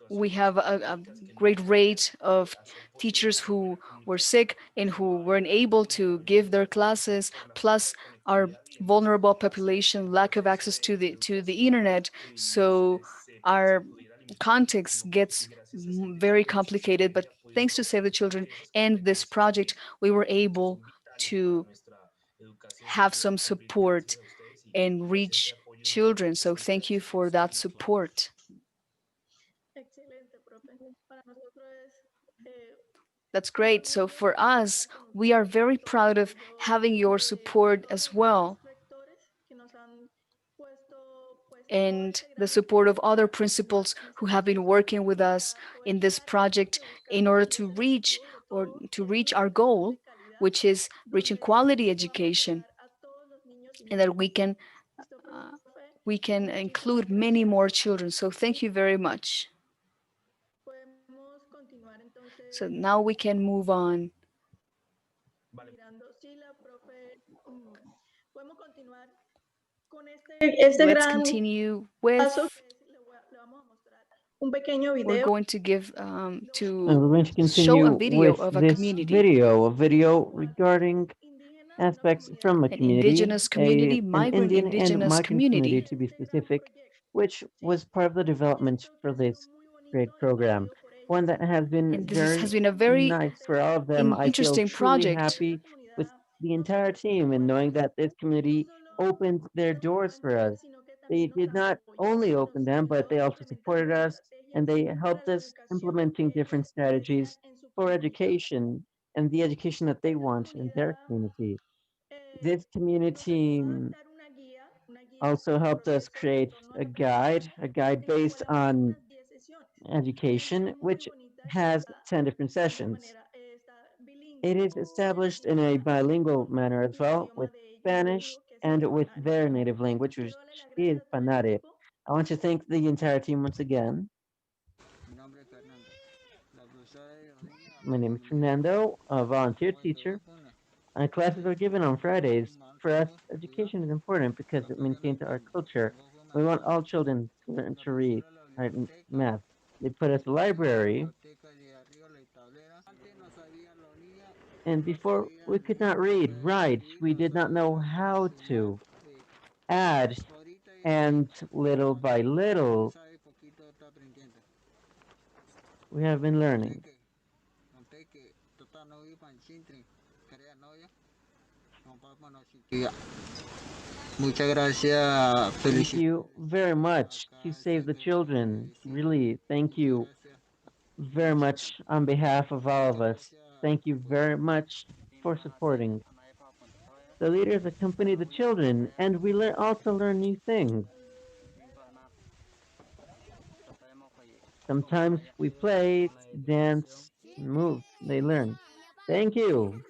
we have a great rate of teachers who were sick and who weren't able to give their classes, plus our vulnerable population lack of access to the internet. So our context gets very complicated, but thanks to Save the Children and this project, we were able to have some support and reach children. So thank you for that support. Excelente, profe. Para nosotros es That's muy great. So bonito for contar us, con we are ustedes, very todos el proud of apoyo having your de support todos as los demás well, rectores que nos han puesto pues todo and este the gran support empeño of other para continuar principals en este who have been proceso, working with us para in this aprovechar project que in order buscamos y to es el reach objetivo de or todo, to que es reach una our educación goal, de calidad which is reaching donde quality podamos education, llegar a todos los niños y and that niñas. Listo, uh, profe. we can Muchísimas include many gracias. more children. So thank you very much. Podemos continuar So entonces now we can move on. mirando. Sí, la profe, podemos continuar con este Let's gran continue paso with. que le vamos a mostrar un pequeño We're video. going to give And to we're going to show a continue video with of a this community, video, a video regarding aspects from a an community, indigenous community, an migrant Indian and indigenous migrant community community. to be specific, which was part of the development for this great program. One that has been And this has very been a very nice for all of them. I feel interesting truly project. happy with the entire team and knowing that this community opened their doors for us. They did not only open them, but they also supported us and they helped us implementing different strategies for education and the education that they want in their community. This community also helped us create a guide based on education, which has 10 different sessions. It is established in a bilingual manner as well, with Spanish and with their native language, which is Panare. I want to thank the entire team once again. My name is Fernando, a volunteer teacher. Classes are given on Fridays. For us, education is important because it maintains our culture. We want all children to learn to read, write, and math. They put us a library, and before we could not read, write, we did not know how to add, and little by little, we have been learning. Thank you very much to Save the Children. Really, thank you very much on behalf of all of us. Thank you very much for supporting. The leaders accompany the children, and we also learn new things. Sometimes we play, dance, move. They learn. Thank you.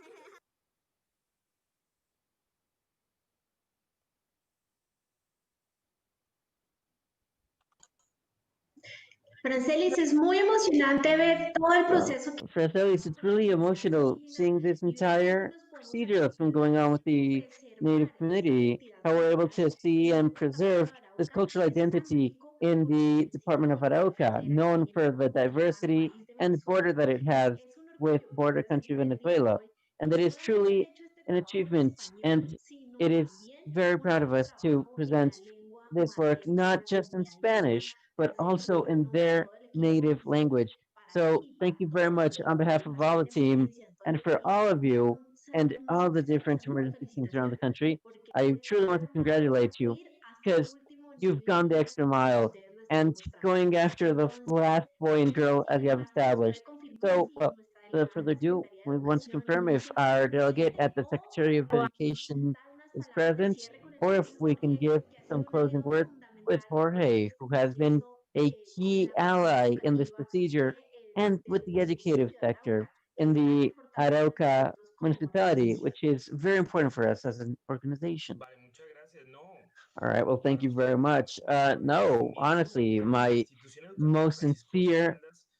Francelis, es muy emocionante ver todo el proceso que For Athelis, it's really emotional seeing this entire procedure that's been going on with the Native community, how we're able to see and preserve this cultural identity in the Department of Arauca, known for the diversity and border that it has with border country Venezuela. And that is truly an achievement. And it is very proud of us to present this work, not just in Spanish, but also in their native language. So thank you very much on behalf of all the team and for all of you and all the different emergency teams around the country. I truly want to congratulate you because you've gone the extra mile and going after the last boy and girl as you have established. So, well, without further ado, we want to confirm if our delegate at the Secretary of Education is present, or if we can give some closing words with Jorge, who has been a key ally in this procedure and with the educative sector in the Arauca municipality, which is very important for us as an organization. Vale, muchas gracias. No, All right, well, thank para you very usted, much. con No, muchísimo honestly, gusto. Las my instituciones most educativas Francisco José sincere Caldas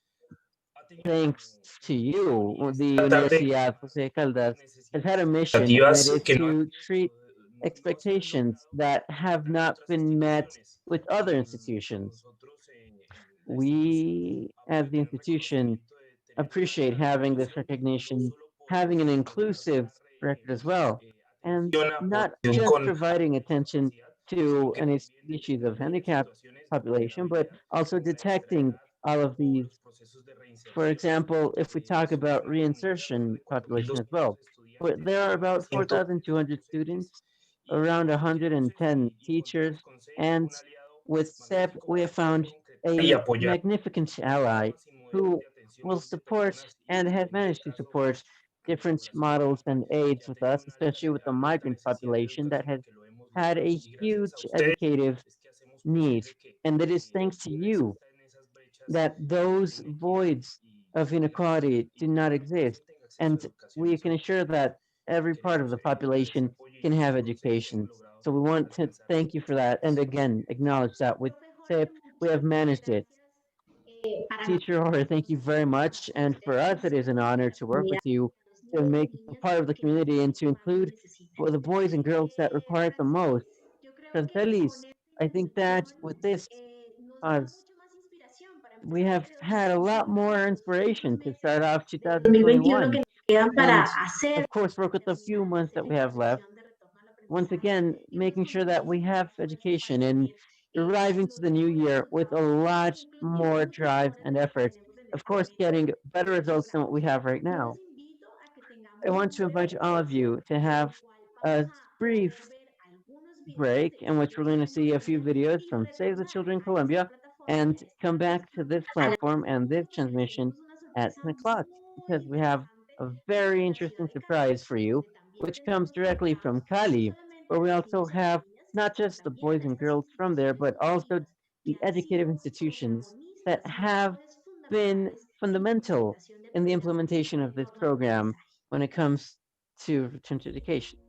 ha tenido thanks to como misión y you. es The tratar de Universidad Jose las Caldas has had a necesidades mission, and it educativas is que no, to treat no se han expectations logrado that have en not otras been met instituciones. with other Con institutions. nosotros en la institución We, vamos as a the tener institution, reconocimiento de tener appreciate una having this titulación no recognition, solo having an por inclusive otorgar record as well, and atención not just con providing attention discapacidad, sino to que any también species of detectando handicap situaciones de population, but vulnerabilidad also como la extra detecting edad all of o these. los procesos de For reinserción. example, if we talk Somos about una comunidad de alrededor reinsertion de population as 4.200 well, there estudiantes, are about 100 4,200 docentes students, y around queremos 110 encontrarnos teachers, con CEP, and un aliado with SEP, magnífico we para have poder found concretar y a apoyar magnificent ally programas y modelos who de atención will de support personas and y has en este managed to caso support a la different población models migrante and que aids ha with tenido us, una especially with the alta migrant necesidad de population that educación has y que lo hemos had logrado. a Y gracias a huge ustedes educative es que hacemos need. posible And it is thanks to que you resalten esas brechas that those de inequidad voids of inequality y do not que la exist. población tenga acceso a And educación y we can salud. ensure that every part of Queremos the dar ese population apoyo can y have con CEP hemos education. logrado So we want to alcanzar thank estos you for that. And resultados. again, acknowledge that with Profe Jorge, SIP, we have muchísimas managed it. gracias. Para Teacher Jorge, thank you very much. And for us, it is an honor to work with you to make you part of the community and to include for the boys and girls that require it the most. yo creo que Francelis, con esta I think that intervención with this, nos da uh, mucho más inspiración para we empezar have este had a lot 2021 more con estos últimos inspiration to meses start off de 2021 que 2021. nos quedan para And hacer of course, work with the few terminar months este, that we esta have left. sesión de retorno al Once aprendizaje, again, irnos making sure that contentos we y have conformes education para and tener arriving to los the new mejores year with a resultados, lot more inclusive los drive mejores and logros que effort. tenemos en Of este course, getting better results than programa. what we have right Yo los now. invito a que I tengamos want un to invite breve all of espacio you to en have el cual a vamos a brief poder ver algunos videos break de in which Save we're the going to Children see a few Colombia videos y from Save the retornar Children a esta Colombia plataforma y and a este come back to espacio this a las platform and this 12 que transmission tenemos una at sorpresa 10 o'clock muy because we have interesante a desde very la ciudad interesting de Cali, surprise for you, donde también which comes tenemos directly invitados from no Cali, solamente where a we los also niños y a las have niñas, not sino just the también boys a and estas girls from there, instituciones but also educativas que the han educative sido institutions that protagonistas y have actores been fundamentales en la fundamental implementación del in the programa implementation of this Retorno al program Aprendizaje. when it comes to return to education.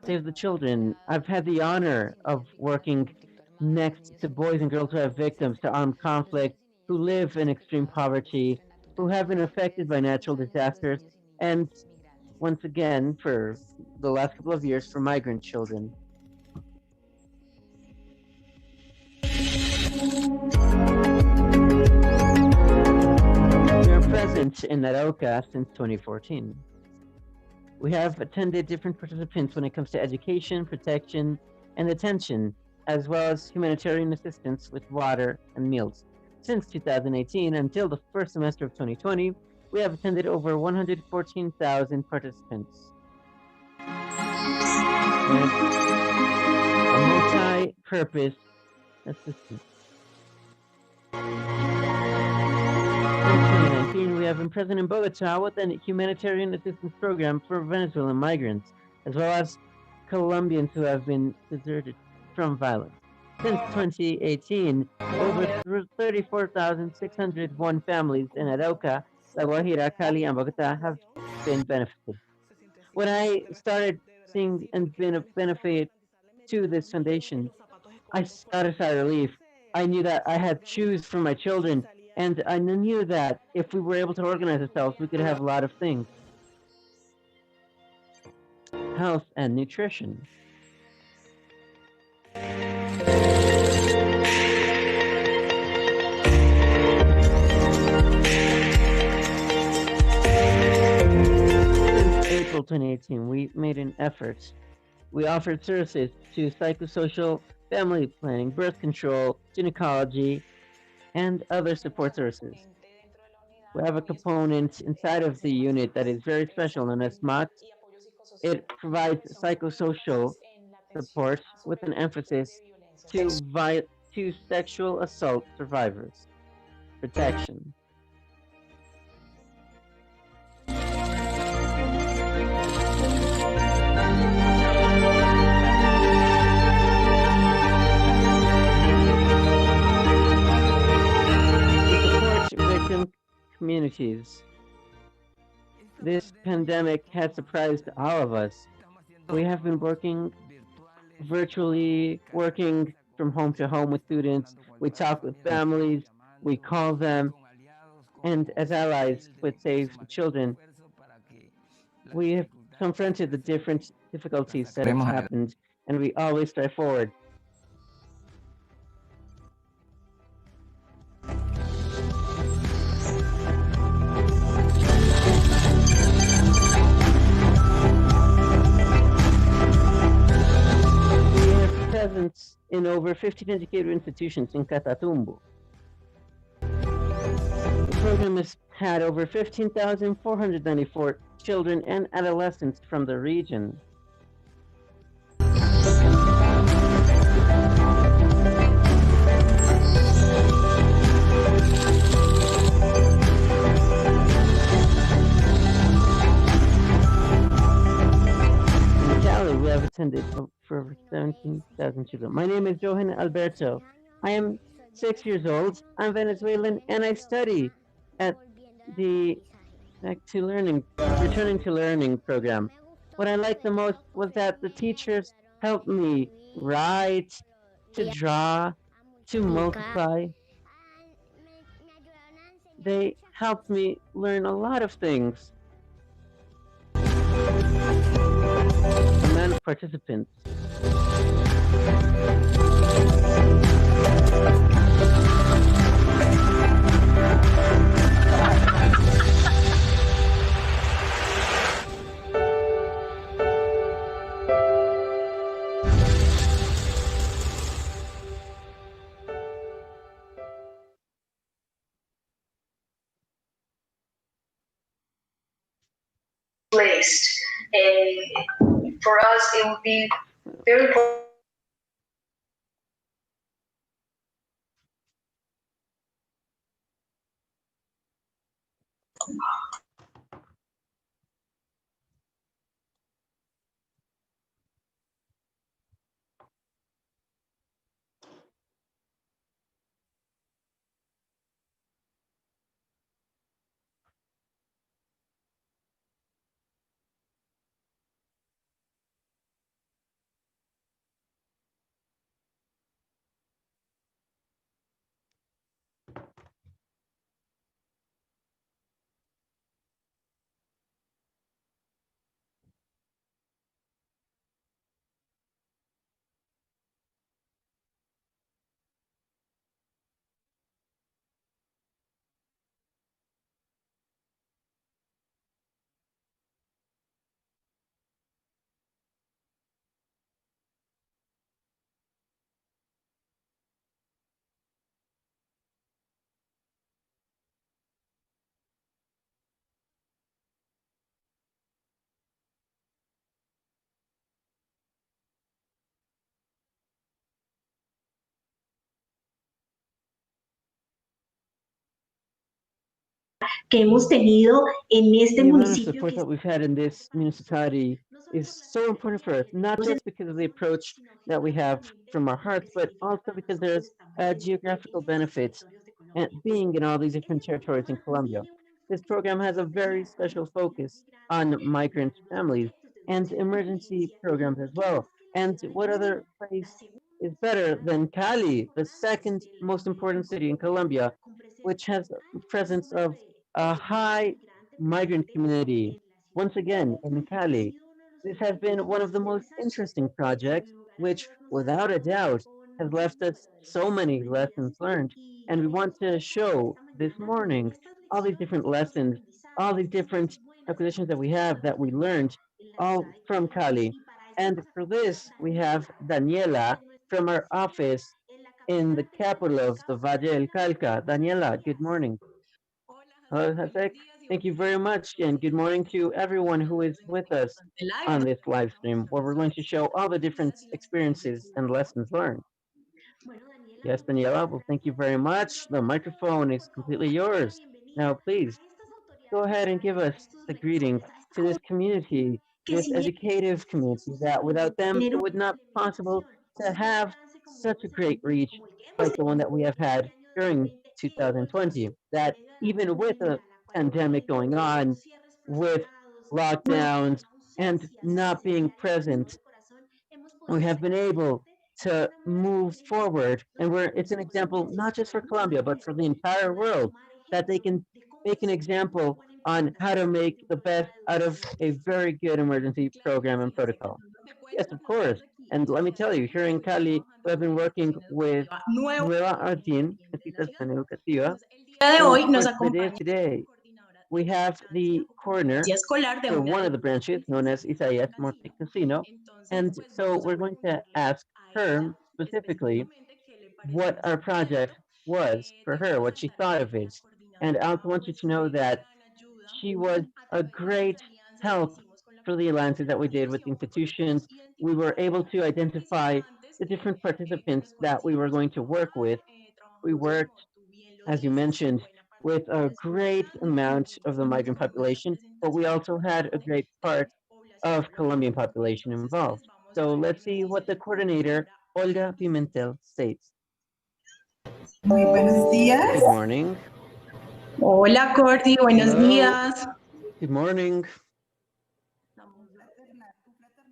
Save the Children, I've had the honor of working next to boys and girls who have victims to armed conflict, who live in extreme poverty, who have been affected by natural disasters, and once again, for the last couple of years, for migrant children. We are present in Naroka since 2014. We have attended different participants when it comes to education, protection, and attention, as well as humanitarian assistance with water and meals. Since 2018 until the first semester of 2020, we have attended over 114,000 participants. And a multi-purpose assistance. Since 2019, we have been present in Bogota with a humanitarian assistance program for Venezuelan migrants, as well as Colombians who have been deserted from violence. Since 2018, over 34,601 families in Arauca, La Guajira, Cali, and Bogota have been benefited. When I started seeing and being a benefit to this foundation, I got a sigh of relief. I knew that I had shoes for my children, and I knew that if we were able to organize ourselves, we could have a lot of things. Health and nutrition. Since April 2018, we made an effort. We offered services to psychosocial, family planning, birth control, gynecology, and other support services. We have a component inside of the unit that is very special known as SMOT. It provides psychosocial support with an emphasis to sexual assault survivors, protection. To support victim communities. This pandemic has surprised all of us. We have been working virtually, working from home to home with students. We talk with families, we call them, and as allies with Save the Children, we have confronted the different difficulties that have happened, and we always strive forward. We have presence in over 15 educator institutions in Catatumbo. The program has had over 15,494 children and adolescents from the region. In Cali, we have attended for over 17,000 children. My name is Johan Alberto. I am 6 years old. I'm Venezuelan and I study at the Returning to Learning program. What I liked the most was that the teachers helped me write, to draw, to multiply. They helped me learn a lot of things. The amount of participants. Placed. For us, it would be very important. que hemos tenido en este The amount of municipio support que that we've had in this municipality is so important for us, not just because of the approach that we have from our hearts, but also because there's geographical benefits and being in all these different territories in Colombia. This program has a very special focus on migrant families and emergency programs as well. And what other place is better than Cali, the second most important city in Colombia, which has a presence of a high migrant community. Once again, in Cali, this has been one of the most interesting projects, which, without a doubt, has left us so many lessons learned. And we want to show this morning all these different lessons, all these different acquisitions that we have that we learned, all from Cali. And for this, we have Daniela from our office in the capital of the Valle del Cauca. Daniela, good morning. Hello, Hasek. Thank you very much, and good morning to everyone who is with us on this live stream, where we're going to show all the different experiences and lessons learned. Yes, Daniela, well, thank you very much. The microphone is completely yours. Now, please go ahead and give us the greetings to this community, this educative community, that without them, it would not be possible to have such a great reach like the one that we have had during 2020. That even with a pandemic going on, with lockdowns and not being present, we have been able to move forward. And it's an example not just for Colombia, but for the entire world, that they can make an example on how to make the best out of a very good emergency program and protocol. Yes, of course. And let me tell you, here in Cali, we have been working with Nueva Artin, Capacitación Educativa, and for the day of today, we have the coordinator for one of the branches, known as Isaías Montecasino. And so we're going to ask her specifically what our project was for her, what she thought of it. And I also want you to know that she was a great help for the alliances that we did with institutions. We were able to identify the different participants that we were going to work with. We worked, as you mentioned, with a great amount of the migrant population, but we also had a great part of Colombian population involved. So let's see what the coordinator, Olga Pimentel, states. Muy buenos días. Good morning. Hola, Cordy. Buenos Hello. días. Good morning.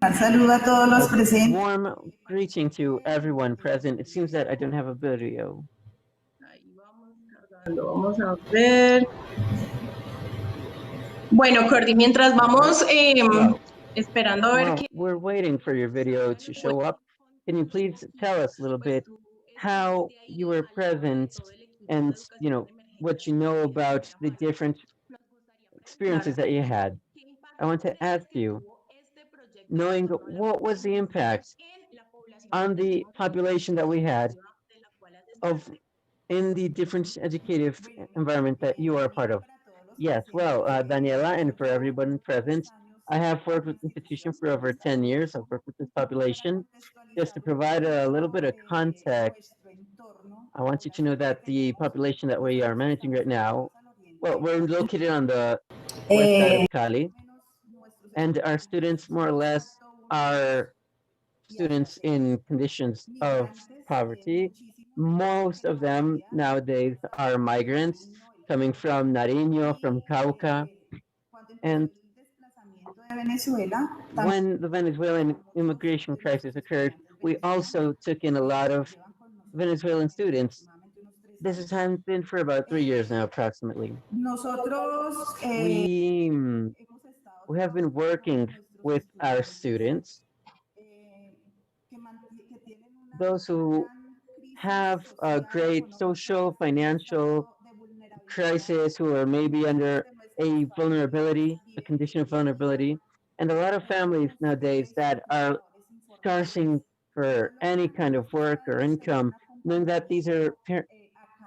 Un saludo a todos los A presentes. warm greeting to everyone present. It seems that I don't have a video. Vamos a ver. Bueno, Cordy, mientras vamos esperando a ver Well, qué. we're waiting for your video to show up. Can you please tell us a little bit how you were present and, what you know about the different experiences that you had? I want to ask you, knowing what was the impact on the population that we had of in the different educative environment that you are a part of? Yes, well, Daniela, and for everyone present, I have worked with institution for over 10 years. I've worked with this population. Just to provide a little bit of context, I want you to know that the population that we are managing right now, well, we're located on the west side of Cali, and our students more or less are students in conditions of poverty. Most of them nowadays are migrants coming from Nariño, from Cauca. And when the Venezuelan immigration crisis occurred, we also took in a lot of Venezuelan students. This has been for about 3 years now, approximately. We have been working with our students, those who have a great social, financial crisis, who are maybe under a vulnerability, a condition of vulnerability, and a lot of families nowadays that are scarcing for any kind of work or income, knowing that these are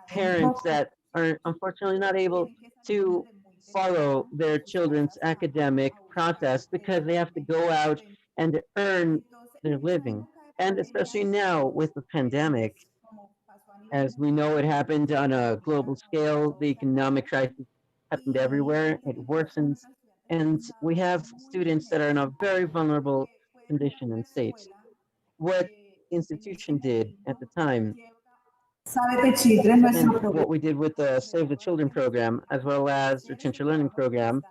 parents that are unfortunately not able to follow their children's academic process because they have to go out and earn their living. And especially now with the pandemic, as we know, it happened on a global scale. The economic crisis happened everywhere. It worsens. And we have students that are in a very vulnerable condition and state. What institution did at the time, and what we did with the Save the Children program, as well as the Return to Learning program,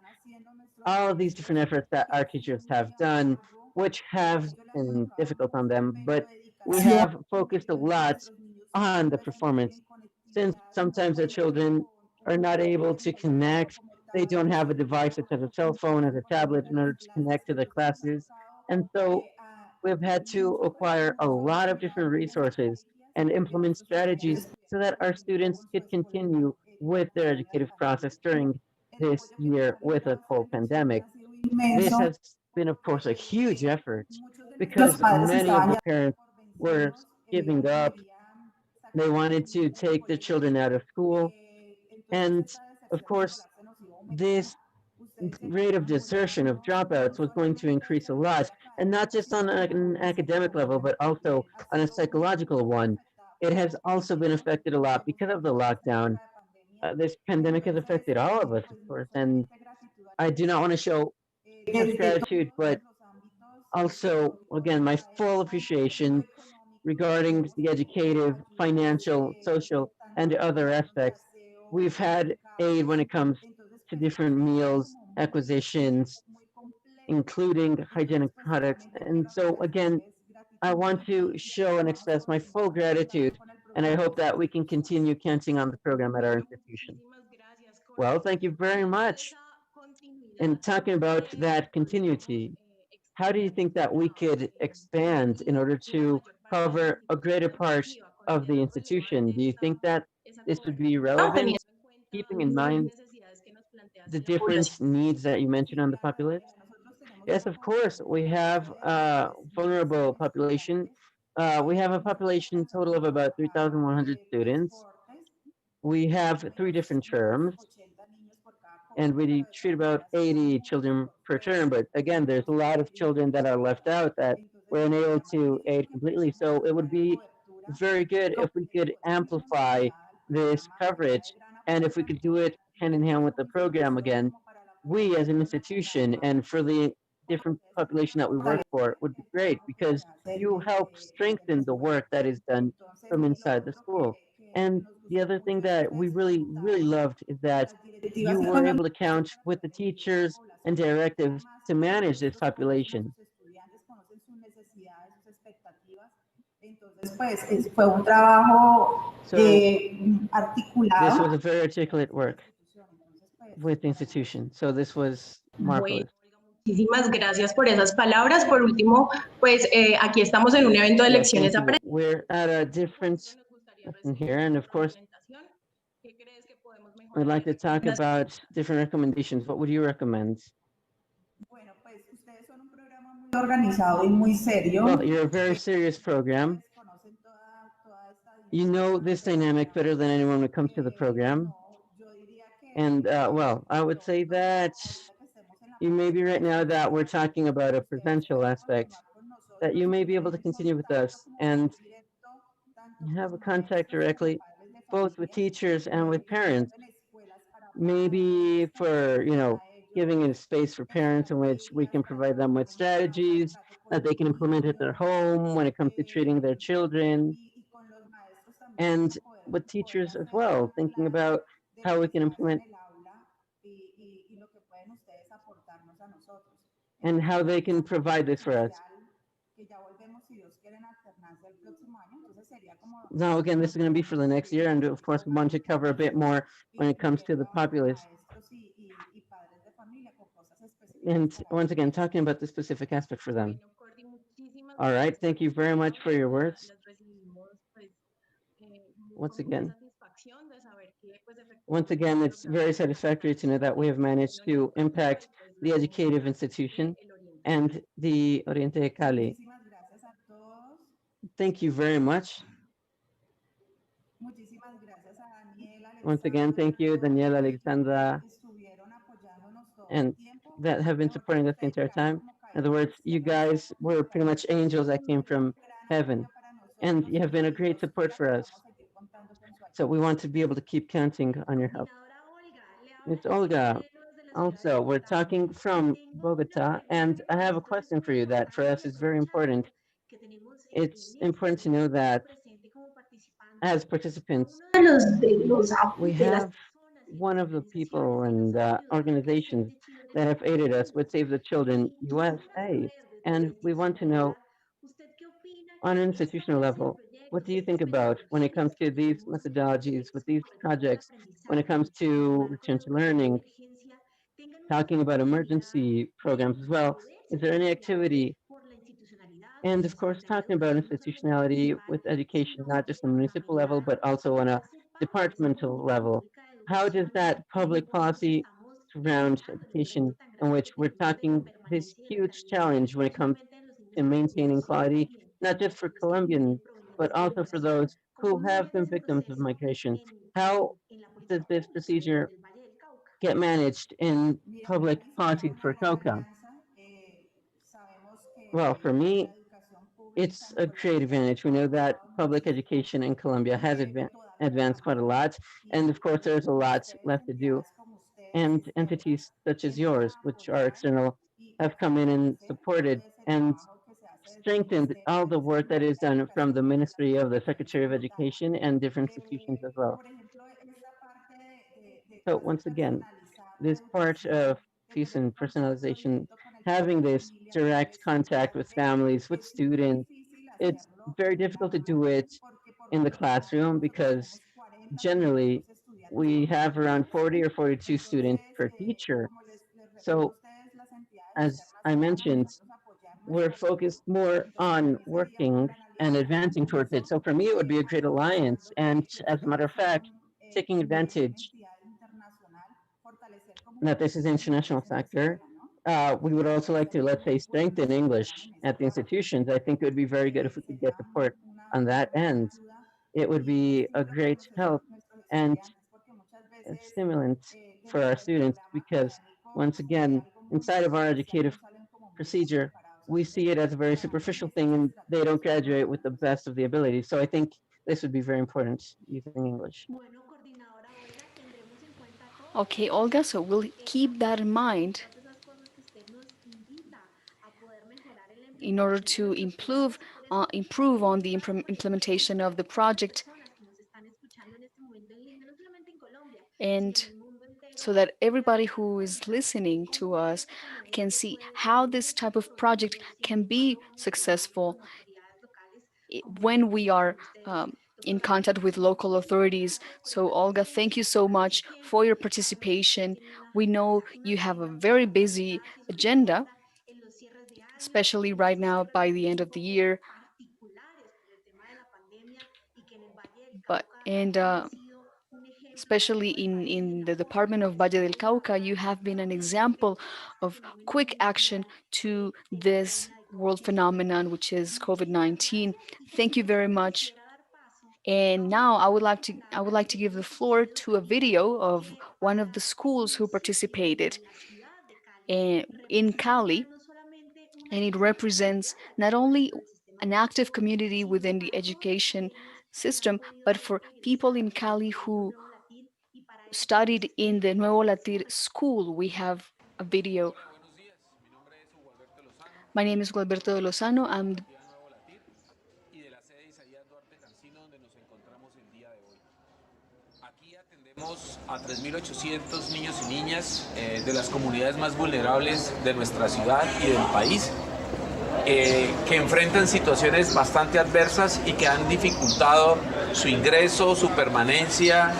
all of these different efforts that our teachers have done, which have been difficult on them, but we have focused a lot on the performance, since sometimes the children are not able to connect. They don't have a device such as a cell phone, as a tablet, in order to connect to the classes. And so we've had to acquire a lot of different resources and implement strategies so that our students could continue with their educative process during this year with a whole pandemic. This has been, of course, a huge effort because many of the parents were giving up. They wanted to take their children out of school. And of course, this rate of desertion, of dropouts, was going to increase a lot, and not just on an academic level, but also on a psychological one. It has also been affected a lot because of the lockdown. This pandemic has affected all of us, of course, and I do not want to show just gratitude, but also, again, my full appreciation regarding the educative, financial, social, and other aspects. We've had aid when it comes to different meals, acquisitions, including hygienic products. And so, again, I want to show and express my full gratitude, and I hope that we can continue counting on the program at our institution. Well, thank you very much. And talking about that continuity, how do you think that we could expand in order to cover a greater part of the institution? Do you think that this would be relevant, keeping in mind the different needs that you mentioned on the populace? Yes, of course. We have a vulnerable population. We have a population total of about 3,100 students. We have three different terms, and we treat about 80 children per term. But again, there's a lot of children that are left out that we're unable to aid completely. So it would be very good if we could amplify this coverage, and if we could do it hand in hand with the program again, we as an institution and for the different population that we work for would be great, because you help strengthen the work that is done from inside the school. And the other thing that we really, really loved is that you were able to count with the teachers and directives to manage this population. So this was a very articulate work with the institution. So this was marvelous. Muchísimas gracias por esas palabras. Por último, pues aquí estamos en un evento de Yeah, lecciones thank you. We're at a different lesson here, and of course, I'd like to talk about different recommendations. What would you recommend? Organizado y muy serio. Well, you're a very serious program. You know this dynamic better than anyone when it comes to the program. And well, I would say that you may be right now that we're talking about a presential aspect, that you may be able to continue with us and have a contact directly, both with teachers and with parents. Maybe for, giving a space for parents in which we can provide them with strategies that they can implement at their home when it comes to treating their children, and with teachers as well, thinking about how we can implement and how they can provide this for us. Now, again, this is going to be for the next year, and of course, we want to cover a bit more when it comes to the populace. And once again, talking about the specific aspect for them. All right, thank you very much for your words. Once again, it's very satisfactory to know that we have managed to impact the educative institution and the Oriente de Cali. Thank you very much. Once again, thank you, Daniela, Alexandra, and that have been supporting us the entire time. In other words, you guys were pretty much angels that came from heaven, and you have been a great support for us. So we want to be able to keep counting on your help. Ms. Olga, also, we're talking from Bogota, and I have a question for you that for us is very important. It's important to know that as participants, we have one of the people and organizations that have aided us with Save the Children USA, and we want to know on an institutional level, what do you think about when it comes to these methodologies, with these projects, when it comes to return to learning, talking about emergency programs as well? Is there any activity? And of course, talking about institutionality with education, not just on a municipal level, but also on a departmental level. How does that public policy surround education, in which we're talking this huge challenge when it comes to maintaining quality, not just for Colombians, but also for those who have been victims of migration? How does this procedure get managed in public policies for coca? Well, for me, it's a great advantage. We know that public education in Colombia has advanced quite a lot. And of course, there's a lot left to do. And entities such as yours, which are external, have come in and supported and strengthened all the work that is done from the Ministry of the Secretary of Education and different institutions as well. So once again, this part of peace and personalization, having this direct contact with families, with students, it's very difficult to do it in the classroom because generally we have around 40 or 42 students per teacher. So as I mentioned, we're focused more on working and advancing towards it. So for me, it would be a great alliance. And as a matter of fact, taking advantage that this is international sector, we would also like to, let's say, strengthen English at the institutions. I think it would be very good if we could get support on that end. It would be a great help and a stimulant for our students because, once again, inside of our educative procedure, we see it as a very superficial thing and they don't graduate with the best of the abilities. So I think this would be very important using English. Okay, Olga, so we'll keep that in mind in order to improve on the implementation of the project, and so that everybody who is listening to us can see how this type of project can be successful when we are in contact with local authorities. So, Olga, thank you so much for your participation. We know you have a very busy agenda, especially right now by the end of the year. But and especially in the Department of Valle del Cauca, you have been an example of quick action to this world phenomenon, which is COVID-19. Thank you very much. And now I would like to give the floor to a video of one of the schools who participated in Cali, and it represents not only an active community within the education system, but for people in Cali who studied in the Nuevo Latir school. We have a video. My name is Gualberto de Lozano. I'm Atendemos a 3.800 niños y niñas de las comunidades más vulnerables de nuestra ciudad y del país, que enfrentan situaciones bastante adversas y que han dificultado su ingreso, su permanencia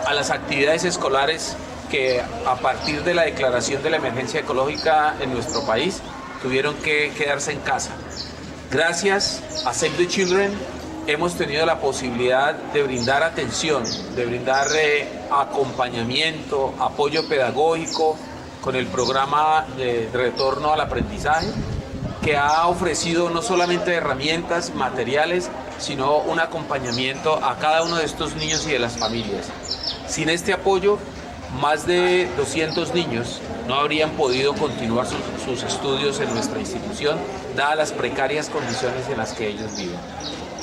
a las actividades escolares que a partir de la declaración de la emergencia ecológica en nuestro país tuvieron que quedarse en casa. Gracias a Save the Children hemos tenido la posibilidad de brindar atención, de brindar acompañamiento, apoyo pedagógico con el programa de Retorno al Aprendizaje, que ha ofrecido no solamente herramientas materiales, sino un acompañamiento a cada uno de estos niños y de las familias. Sin este apoyo, más de 200 niños no habrían podido continuar sus estudios en nuestra institución, dadas las precarias condiciones en las que ellos viven.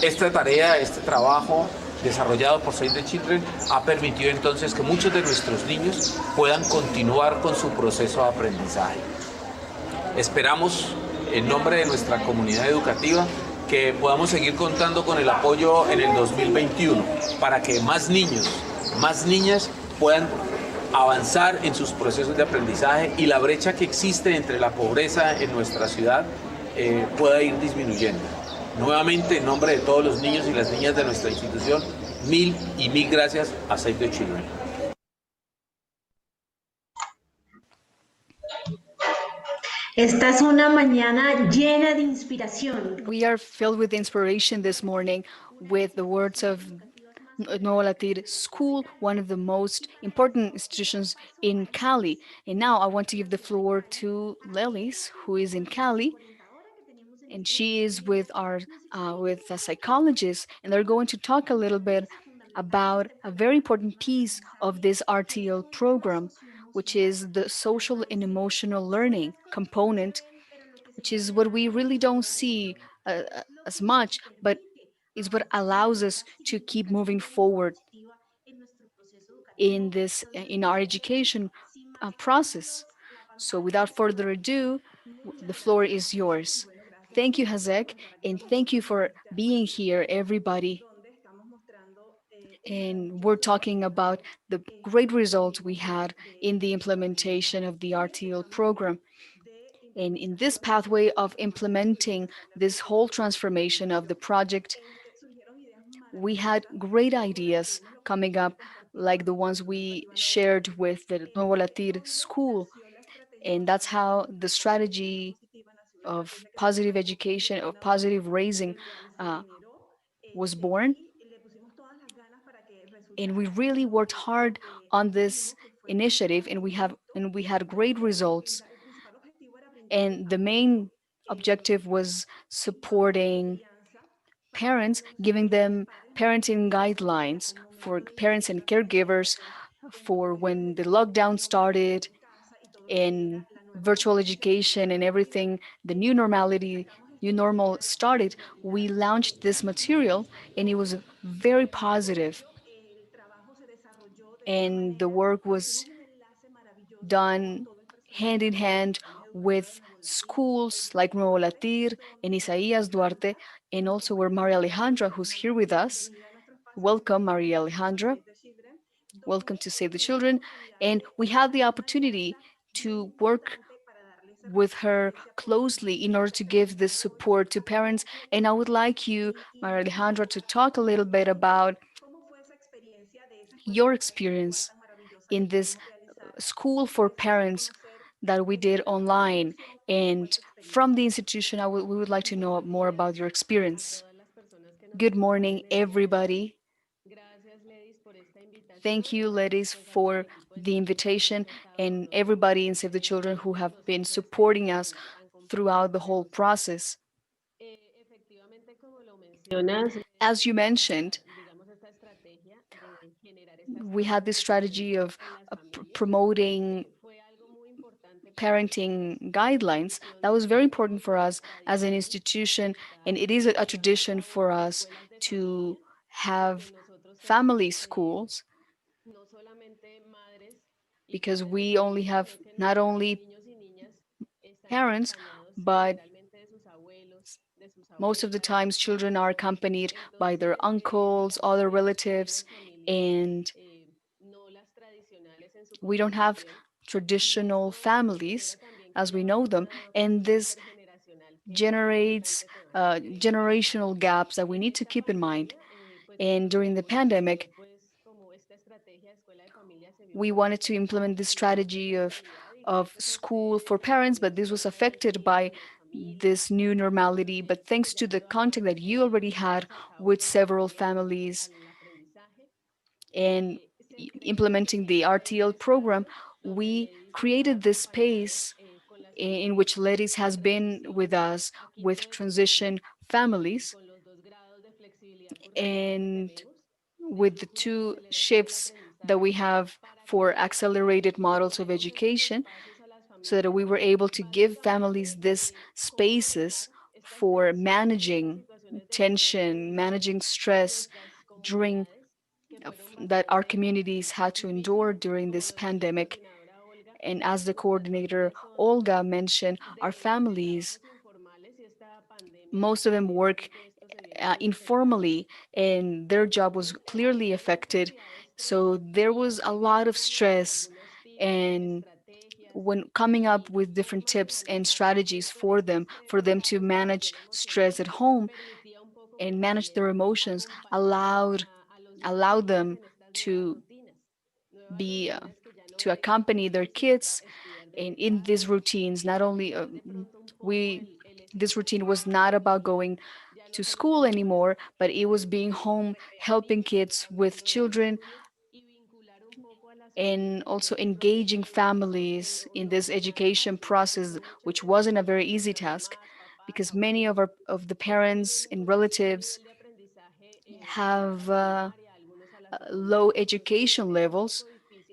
Esta tarea, este trabajo desarrollado por Save the Children ha permitido entonces que muchos de nuestros niños puedan continuar con su proceso de aprendizaje. Esperamos, en nombre de nuestra comunidad educativa, que podamos seguir contando con el apoyo en el 2021 para que más niños, más niñas puedan avanzar en sus procesos de aprendizaje y la brecha que existe entre la pobreza en nuestra ciudad pueda ir disminuyendo. Nuevamente, en nombre de todos los niños y las niñas de nuestra institución, mil y mil gracias a Save the Children. Esta es una mañana llena de inspiración. We are filled with inspiration this morning with the words of Nuevo Latir School, one of the most important institutions in Cali. And now I want to give the floor to Lelis, who is in Cali, and she is with a psychologist, and they're going to talk a little bit about a very important piece of this RTL program, which is the social and emotional learning component, which is what we really don't see as much, but is what allows us to keep moving forward in this in our education process. So without further ado, the floor is yours. Thank you, Hazek, and thank you for being here, everybody. And we're talking about the great results we had in the implementation of the RTL program. And in this pathway of implementing this whole transformation of the project, we had great ideas coming up, like the ones we shared with the Nuevo Latir school. And that's how the strategy of positive education, of positive raising, uh, was born. And we really worked hard on this initiative, and we had great results. And the main objective was supporting parents, giving them parenting guidelines for parents and caregivers for when the lockdown started and virtual education and everything, the new normality, new normal started. We launched this material and it was very positive. And the work was done hand in hand with schools like Nuevo Latir and Isaías Duarte, and also where Maria Alejandra, who's here with us. Welcome, Maria Alejandra. Welcome to Save the Children. And we had the opportunity to work with her closely in order to give this support to parents. And I would like you, Maria Alejandra, to talk a little bit about your experience in this school for parents that we did online. And from the institution, we would like to know more about your experience. Good morning, everybody. Thank you, ladies, for the invitation and everybody in Save the Children who have been supporting us throughout the whole process. As you mentioned, we had this strategy of promoting parenting guidelines. That was very important for us as an institution, and it is a tradition for us to have family schools because we only have not only parents, but most of the times children are accompanied by their uncles, other relatives, and we don't have traditional families as we know them. And this generates generational gaps that we need to keep in mind. And during the pandemic, we wanted to implement this strategy of school for parents, but this was affected by this new normality. But thanks to the contact that you already had with several families and implementing the RTL program, we created this space in which ladies has been with us with transition families and with the two shifts that we have for accelerated models of education, so that we were able to give families this spaces for managing tension, managing stress during that our communities had to endure during this pandemic. And as the coordinator Olga mentioned, our families, most of them work informally, and their job was clearly affected. So there was a lot of stress, and when coming up with different tips and strategies for them to manage stress at home and manage their emotions, allowed them to be to accompany their kids in these routines. Not only we this routine was not about going to school anymore, but it was being home, helping kids with children, and also engaging families in this education process, which wasn't a very easy task, because many of the parents and relatives have low education levels.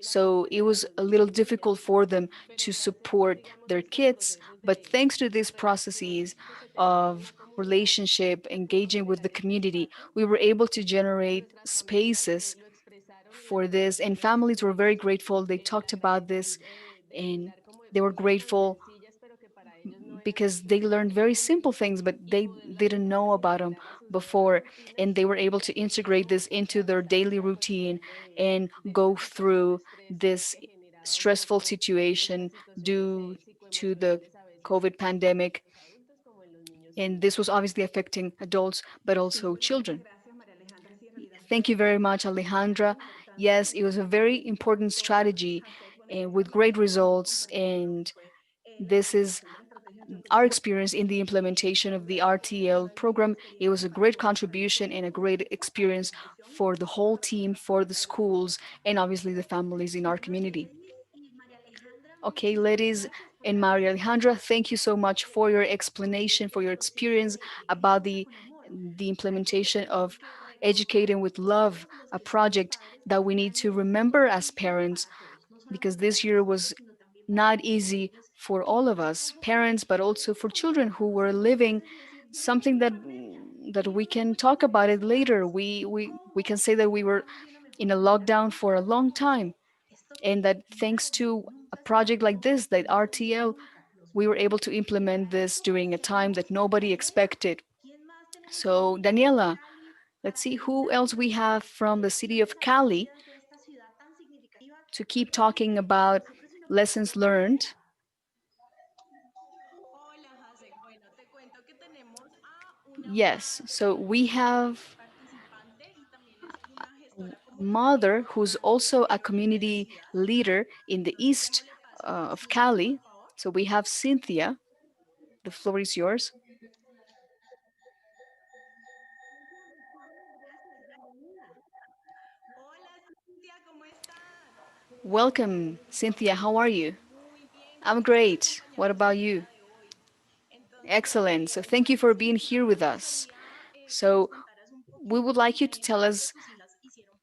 So it was a little difficult for them to support their kids. But thanks to these processes of relationship, engaging with the community, we were able to generate spaces for this. And families were very grateful. They talked about this and they were grateful because they learned very simple things, but they didn't know about them before. And they were able to integrate this into their daily routine and go through this stressful situation due to the COVID pandemic. And this was obviously affecting adults, but also children. Thank you very much, Alejandra. Yes, it was a very important strategy and with great results. And this is our experience in the implementation of the RTL program. It was a great contribution and a great experience for the whole team, for the schools, and obviously the families in our community. Okay, ladies and Maria Alejandra, thank you so much for your explanation, for your experience about the implementation of Educating with Love, a project that we need to remember as parents, because this year was not easy for all of us, parents, but also for children who were living something that we can talk about it later. We can say that we were in a lockdown for a long time, and that thanks to a project like this, that RTL, we were able to implement this during a time that nobody expected. So, Daniela, let's see who else we have from the city of Cali to keep talking about lessons learned. Yes, so we have mother who's also a community leader in the east of Cali. So we have Cynthia. The floor is yours. Welcome, Cynthia. How are you? I'm great. What about you? Excellent. So thank you for being here with us. So we would like you to tell us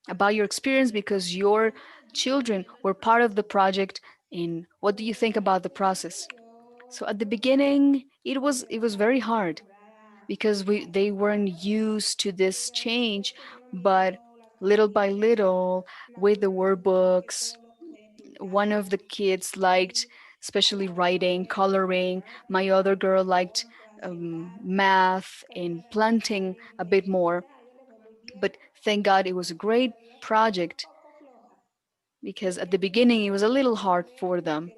about your experience because your children were part of the project, and what do you think about the process? So at the beginning, it was very hard because they weren't used to this change, but little by little, with the workbooks, one of the kids liked especially writing, coloring. My other girl liked math and planting a bit more. But thank God it was a great project because at the beginning it was a little hard for them.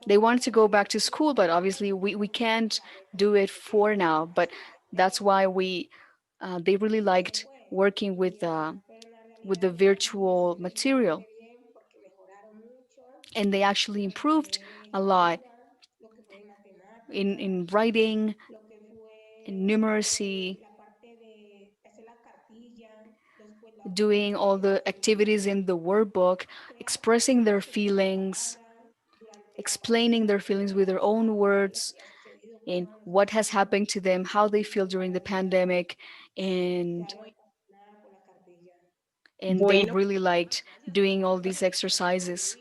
They wanted to go back to school, but obviously we can't do it for now. But that's why they really liked working with the virtual material, and they actually improved a lot in writing, in numeracy, doing all the activities in the workbook, expressing their feelings, explaining their feelings with their own words, and what has happened to them, how they feel during the pandemic, and they Bueno, really liked doing all these exercises.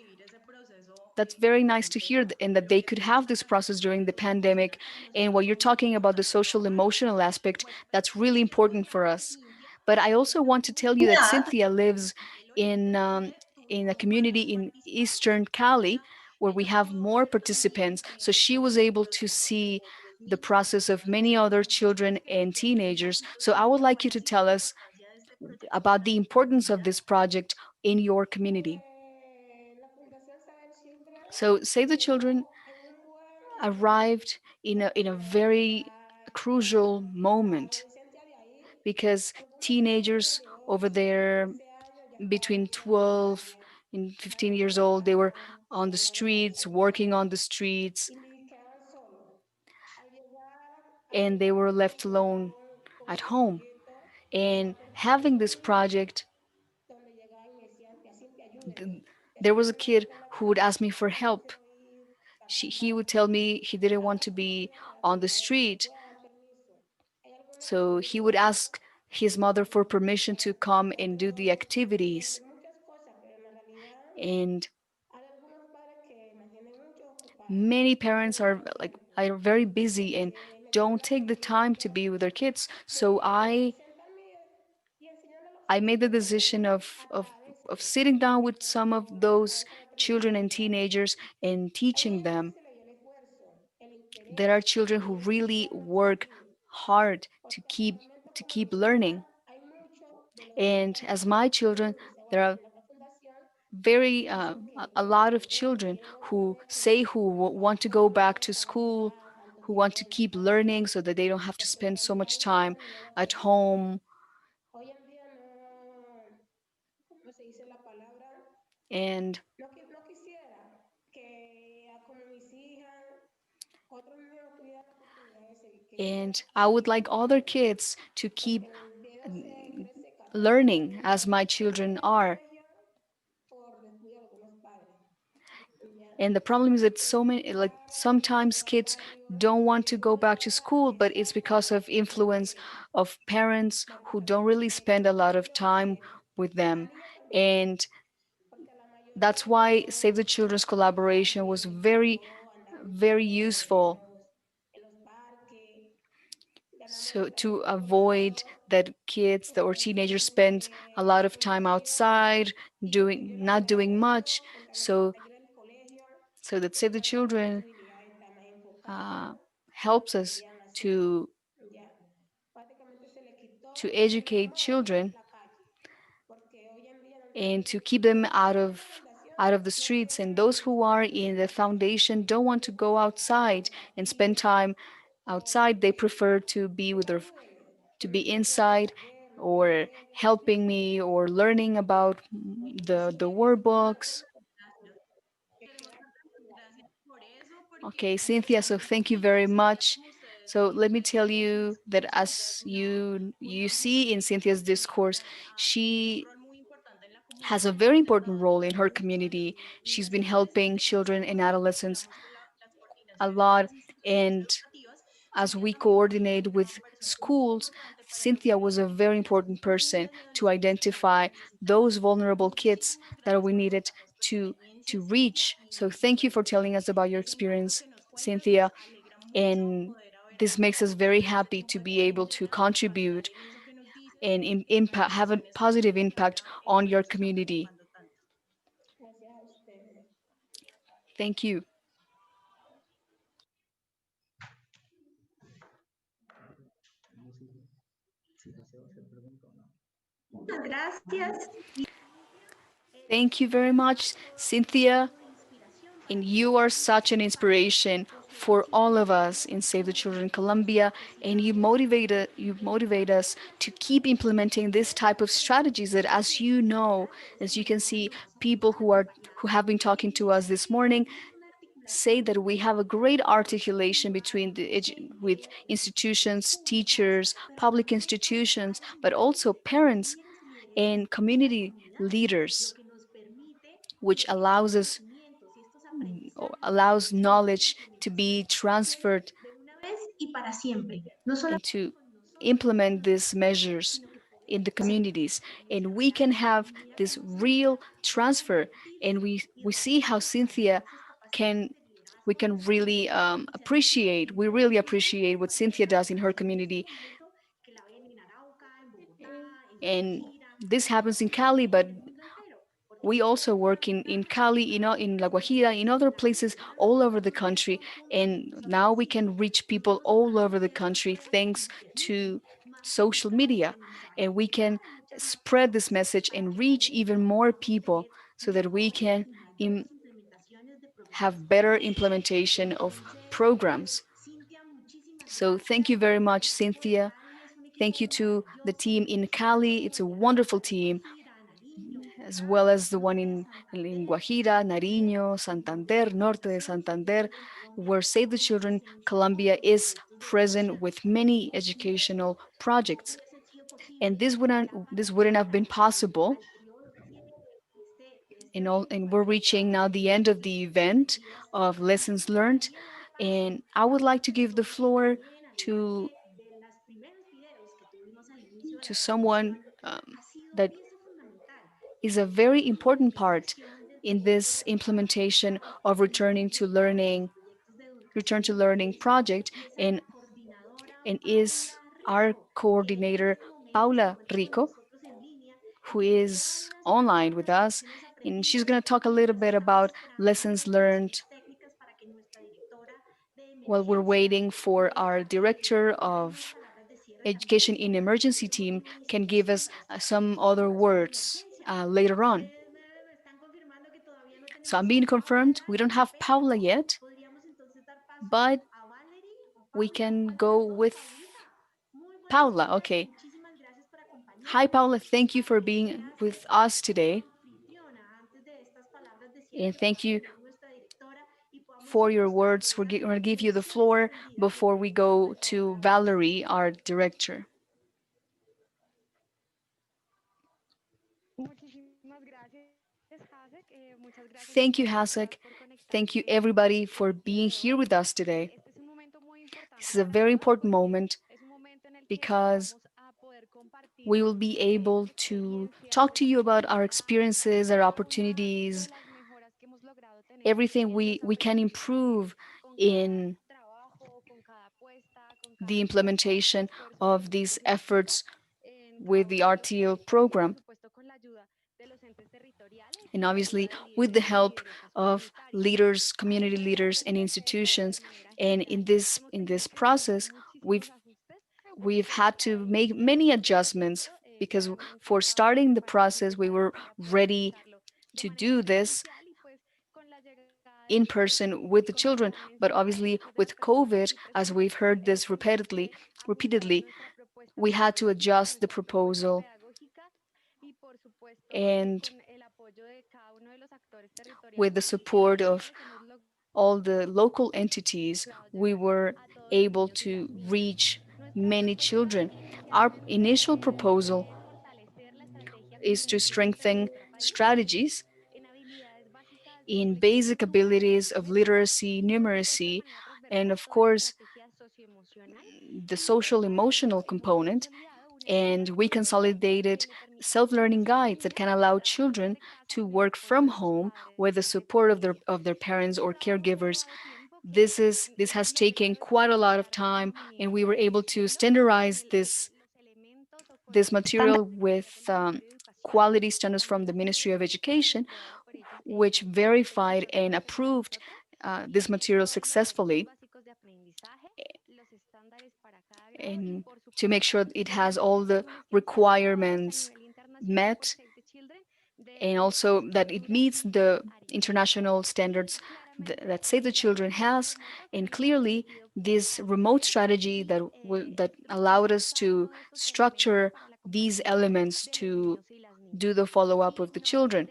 That's very nice to hear and that they could have this process during the pandemic. And what you're talking about, the social emotional aspect, that's really important for us. But I also want to tell you that Yeah. Cynthia lives in a community in Eastern Cali where we have more participants. So she was able to see the process of many other children and teenagers. So I would like you to tell us about the importance of this project in your community. So, say the children arrived in a very crucial moment because teenagers over there between 12 and 15 years old, they were on the streets, working on the streets, and they were left alone at home. And having this project, th- there was a kid who would ask me for help. He would tell me he didn't want to be on the street. So he would ask his mother for permission to come and do the activities. And many parents are very busy and don't take the time to be with their kids. So I made the decision of sitting down with some of those children and teenagers and teaching them. There are children who really work hard to keep learning. And as my children, there are very a lot of children who say want to go back to school, who want to keep learning so that they don't have to spend so much time at home. And I would like other kids to keep learning as my children are. And the problem is that so many, like sometimes kids don't want to go back to school, but it's because of influence of parents who don't really spend a lot of time with them. And that's why Save the Children's collaboration was very, very useful. So to avoid that kids or teenagers spend a lot of time outside not doing much, so that Save the Children uh, helps us to educate children and to keep them out of the streets. And those who are in the foundation don't want to go outside and spend time outside. They prefer to be inside or helping me or learning about the workbooks. Okay, Cynthia, so thank you very much. So let me tell you that as you see in Cynthia's discourse, she has a very important role in her community. She's been helping children and adolescents a lot. And as we coordinate with schools, Cynthia was a very important person to identify those vulnerable kids that we needed to reach. So thank you for telling us about your experience, Cynthia. And this makes us very happy to be able to contribute and impact, have a positive impact on your community. Thank you. Gracias. Thank you very much, Cynthia. And you are such an inspiration for all of us in Save the Children Colombia. And you motivate us to keep implementing this type of strategies that, as you know, as you can see, people who have been talking to us this morning say that we have a great articulation between with institutions, teachers, public institutions, but also parents and community leaders, which allows knowledge to be transferred Y para siempre. No and solamente to implement these measures in the communities. And we can have this real transfer. And we see how Cynthia can we can really we really appreciate what Cynthia does in her community. And this happens in Cali, but we also work in Cali, in La Guajira, in other places all over the country. And now we can reach people all over the country thanks to social media. And we can spread this message and reach even more people so that we can im- have better implementation of programs. So thank you very much, Cynthia. Thank you to the team in Cali. It's a wonderful team, as well as the one in Guajira, Nariño, Santander, Norte de Santander, where Save the Children Colombia is present with many educational projects. And this wouldn't have been possible. And we're reaching now the end of the event of lessons learned. And I would like to give the floor to to someone ha sido that pieza fundamental is a very important part in this implementation of return to learning project, y es a and la coordinadora is Paula our Rico, que en coordinator este momento se Paula encuentra con Rico, nosotros en línea y who que nos lleva is unas online with palabras de us, lecciones and she's aprendidas going to talk a little mientras bit estamos about esperando lessons recomendaciones learned técnicas para que nuestra directora de while we're emergencias waiting for our director darle unas of palabras de cierre también education y in hablarnos emergency de cómo team tienen can estos give us temas some en other situación de words emergencia. later on. Me están confirmando que todavía no So I'm tenemos a being Paula al confirmed. We aire, don't qué have pena. Paula yet, Podríamos entonces dar paso but a Valerie o we Paula. can ¿Cuál de go las dos? with Paulita. Muy buenos Paula. días, Okay. muchísimas gracias por Hi, acompañarnos. Paula. Thank you for being Gracias with por us ser nuestra today. anfitriona. Antes de estas palabras de cierre, And nos thank va a you despedir nuestra directora y podamos for ir your mostrando, words. We're ¿verdad? going to give you the Lecciones floor aprendidas before we desde go Retorno to al Valerie, Aprendizaje. our director. Thank you, Hasek. Thank you, everybody, for being here with us today. This is a very important moment because we will be able to talk to you about our experiences, our opportunities, everything we can improve in the implementation of these efforts with the RTL program. And obviously, with the help of leaders, community leaders, and institutions. And in this process, we've had to make many adjustments because for starting the process, we were ready to do this in person with the children. But obviously, with COVID, as we've heard this repeatedly, we had to adjust the proposal. And with the support of all the local entities, we were able to reach many children. Our initial proposal is to strengthen strategies in basic abilities of literacy, numeracy, and of course, the social emotional component. And we consolidated self-learning guides that can allow children to work from home with the support of their parents or caregivers. This has taken quite a lot of time, and we were able to standardize this material with quality standards from the Ministry of Education, which verified and approved this material successfully, and to make sure it has all the requirements met, and also that it meets the international standards that Save the Children has. And clearly, this remote strategy that allowed us to structure these elements to do the follow-up with the children.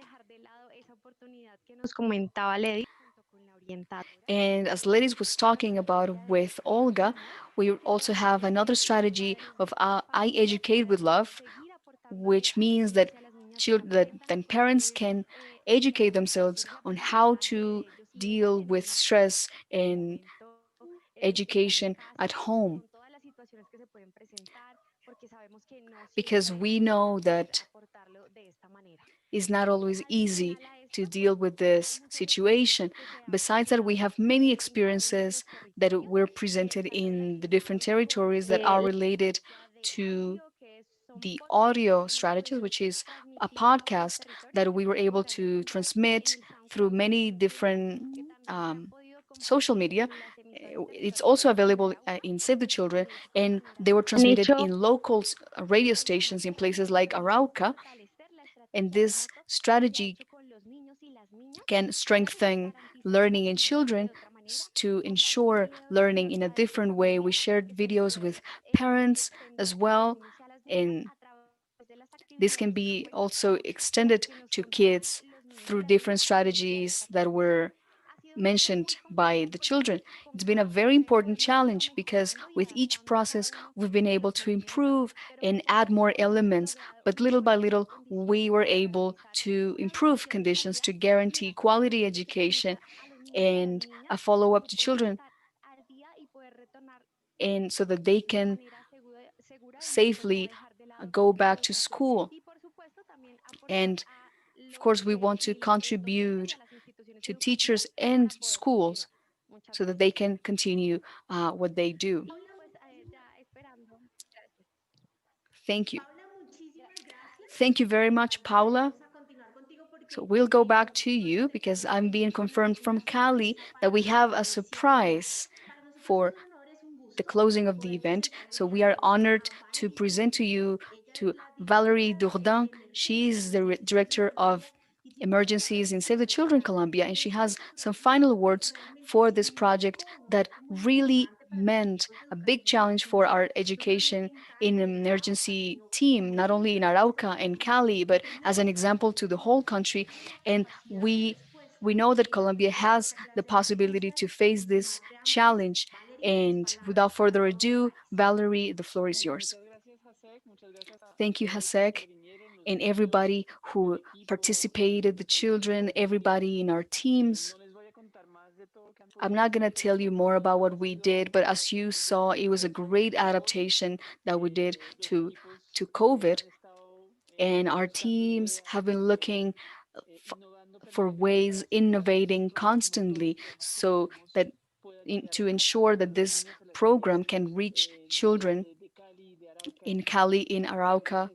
And as Ladies was talking about with Olga, we also have another strategy of I Educate with Love, which means that then parents can educate themselves on how to deal with stress and education at home, because we know that it's not always easy to deal with this situation. Besides that, we have many experiences that were presented in the different territories that are related to the audio strategies, which is a podcast that we were able to transmit through many different social media. It's also available in Save the Children, and they were transmitted in local radio stations in places like Arauca. And this strategy can strengthen learning in children to ensure learning in a different way. We shared videos with parents as well, and this can be also extended to kids through different strategies that were mentioned by the children. It's been a very important challenge because with each process, we've been able to improve and add more elements, but little by little, we were able to improve conditions to guarantee quality education and a follow up to children, and so that they can safely go back to school. And of course, we want to contribute to teachers and schools so that they can continue what they do. Thank you. Thank you very much, Paula. So we'll go back to you because I'm being confirmed from Cali that we have a surprise for the closing of the event. So we are honored to present to you to Valerie Dourdin. She is the director of emergencies in Save the Children Colombia, and she has some final words for this project that really meant a big challenge for our education in an emergency team, not only in Arauca and Cali, but as an example to the whole country. And we know that Colombia has the possibility to face this challenge. And without further ado, Valerie, the floor is yours. Thank you, Hasek, and everybody who participated, the children, everybody in our teams. I'm not going to tell you more about what we did, but as you saw, it was a great adaptation that we did to COVID. And our teams have been looking for ways, innovating constantly so that to ensure that this program can reach children in Cali, in Arauca,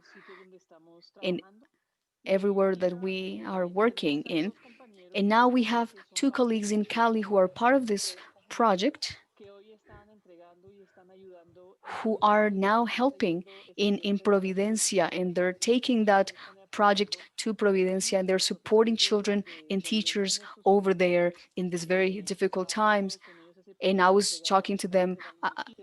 in everywhere that we are working in. And now we have two colleagues in Cali who are part of this project who are now helping in Providencia, and they're taking that project to Providencia, and they're supporting children and teachers over there in these very difficult times. And I was talking to them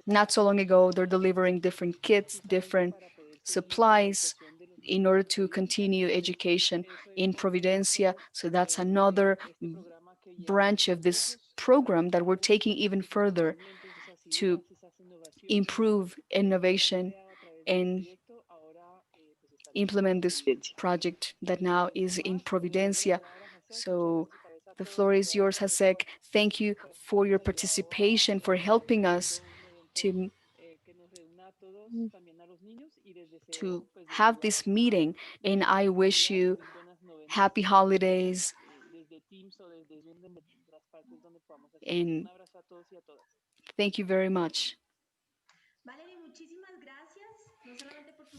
not so long ago. They're delivering different kits, different supplies in order to continue education in Providencia. So that's another branch of this program that we're taking even further to improve innovation and implement this project that now is in Providencia. So the floor is yours, Hasek. Thank you for your participation, for helping us to have this meeting. And I wish you happy holidays. And thank you very much.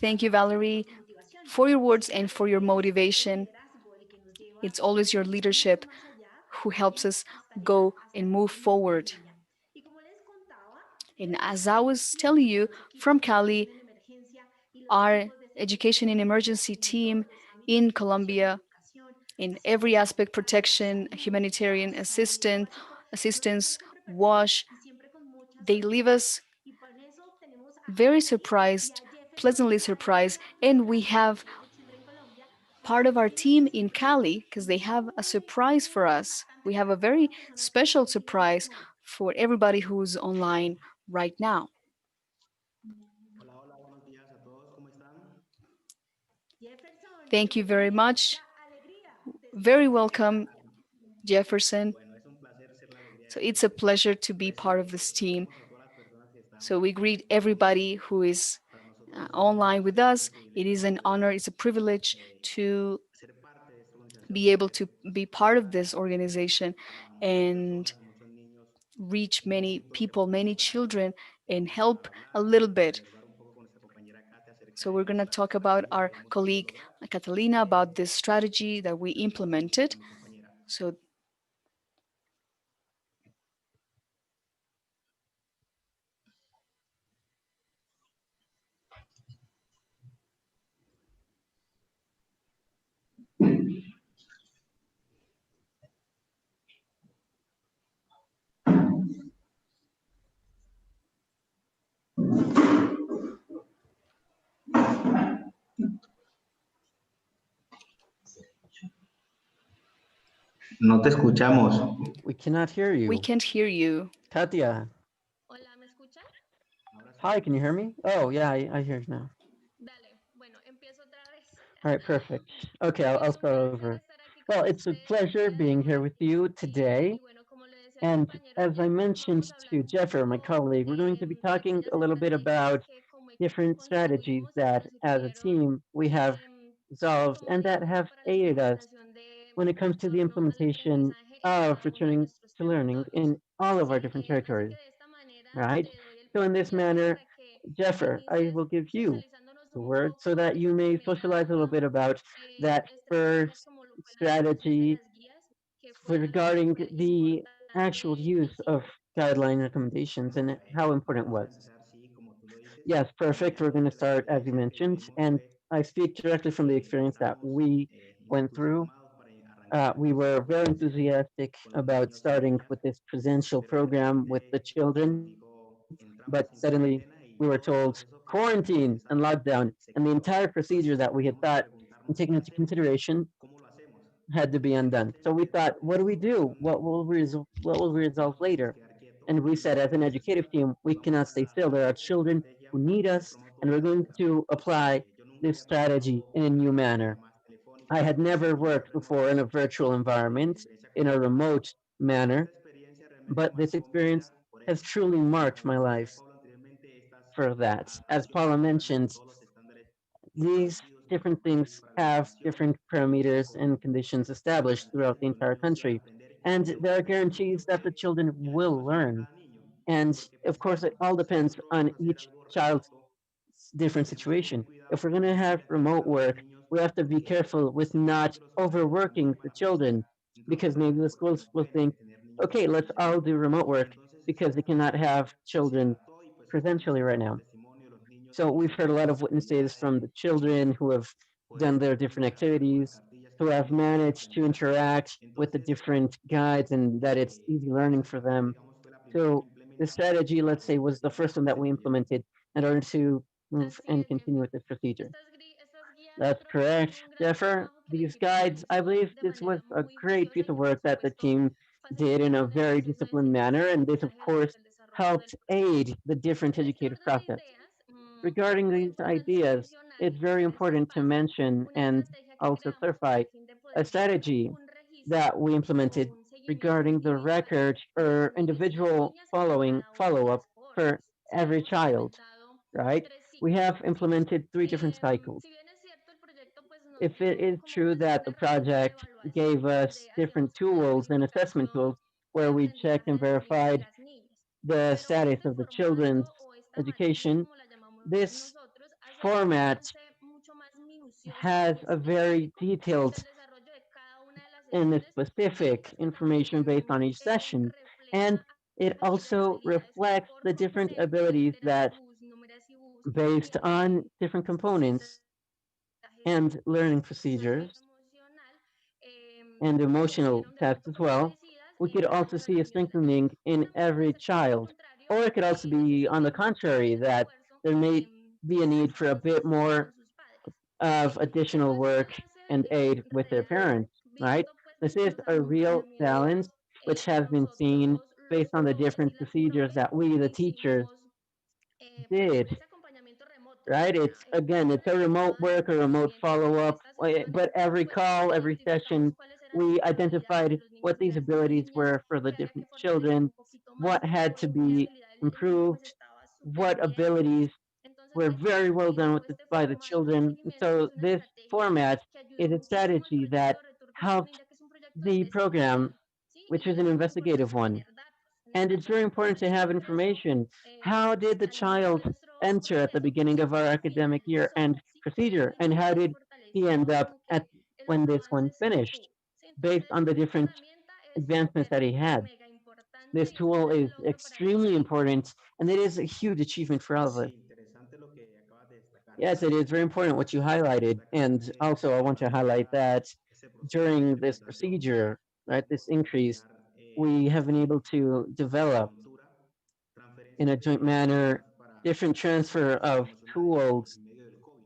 Thank you, Valerie, for your words and for your motivation. It's always your leadership who helps us go and move forward. And as I was telling you, from Cali, our education in emergency team in Colombia, in every aspect, protection, humanitarian assistance, WASH, they leave us very surprised, pleasantly surprised, and we have part of our team in Cali because they have a surprise for us. We have a very special surprise for everybody who's online right now. Thank you very much. Very welcome, Jefferson. So it's a pleasure to be part of this team. So we greet everybody who is online with us. It is an honor, it's a privilege to be able to be part of this organization and reach many people, many children, and help a little bit. So we're going to talk about our colleague Catalina about this strategy that we implemented. So No te escuchamos. We cannot hear you. We can't hear you. Katia. Hi, can you hear me? Oh, yeah, I hear you now. All right, perfect. Okay, I'll start over. Well, it's a pleasure being here with you today. And as I mentioned to Jeffrey, my colleague, we're going to be talking a little bit about different strategies that, as a team, we have resolved and that have aided us when it comes to the implementation of returning to learning in all of our different territories, right? So, in this manner, Jeffer, I will give you the word so that you may socialize a little bit about that first strategy regarding the actual use of guideline recommendations and how important it was. Yes, perfect. We're going to start as you mentioned, and I speak directly from the experience that we went through. We were very enthusiastic about starting with this presential program with the children, but suddenly we were told quarantine and lockdown, and the entire procedure that we had thought and taken into consideration had to be undone. So we thought, what do we do? What will we resolve later? And we said, as an educative team, we cannot stay still. There are children who need us, and we're going to apply this strategy in a new manner. I had never worked before in a virtual environment, in a remote manner, but this experience has truly marked my life for that. As Paula mentioned, these different things have different parameters and conditions established throughout the entire country. And there are guarantees that the children will learn. And of course, it all depends on each child's different situation. If we're going to have remote work, we have to be careful with not overworking the children because maybe the schools will think, okay, let's all do remote work because they cannot have children presentially right now. So we've heard a lot of witnesses from the children who have done their different activities, who have managed to interact with the different guides and that it's easy learning for them. So this strategy, let's say, was the first one that we implemented in order to move and continue with this procedure. That's correct, Jeffer. These guides, I believe this was a great piece of work that the team did in a very disciplined manner, and this, of course, helped aid the different educative process. Regarding these ideas, it's very important to mention and also clarify a strategy that we implemented regarding the record or individual following follow-up for every child, right? We have implemented three different cycles. If it is true that the project gave us different tools and assessment tools where we checked and verified the status of the children's education, this format has a very detailed and specific information based on each session. And it also reflects the different abilities that, based on different components and learning procedures and emotional tests as well, we could also see a strengthening in every child. Or it could also be on the contrary, that there may be a need for a bit more of additional work and aid with their parents, right? This is a real balance which has been seen based on the different procedures that we, the teachers, did, right? It's again, it's a remote work, a remote follow up, but every call, every session, we identified what these abilities were for the different children, what had to be improved, what abilities were very well done with by the children. So this format is a strategy that helped the program, which is an investigative one. And it's very important to have information. How did the child enter at the beginning of our academic year and procedure? And how did he end up at when this one finished? Based on the different advancements that he had. This tool is extremely important and it is a huge achievement for all of us. Yes, it is very important what you highlighted. And also, I want to highlight that during this procedure, right, this increase, we have been able to develop in a joint manner different transfer of tools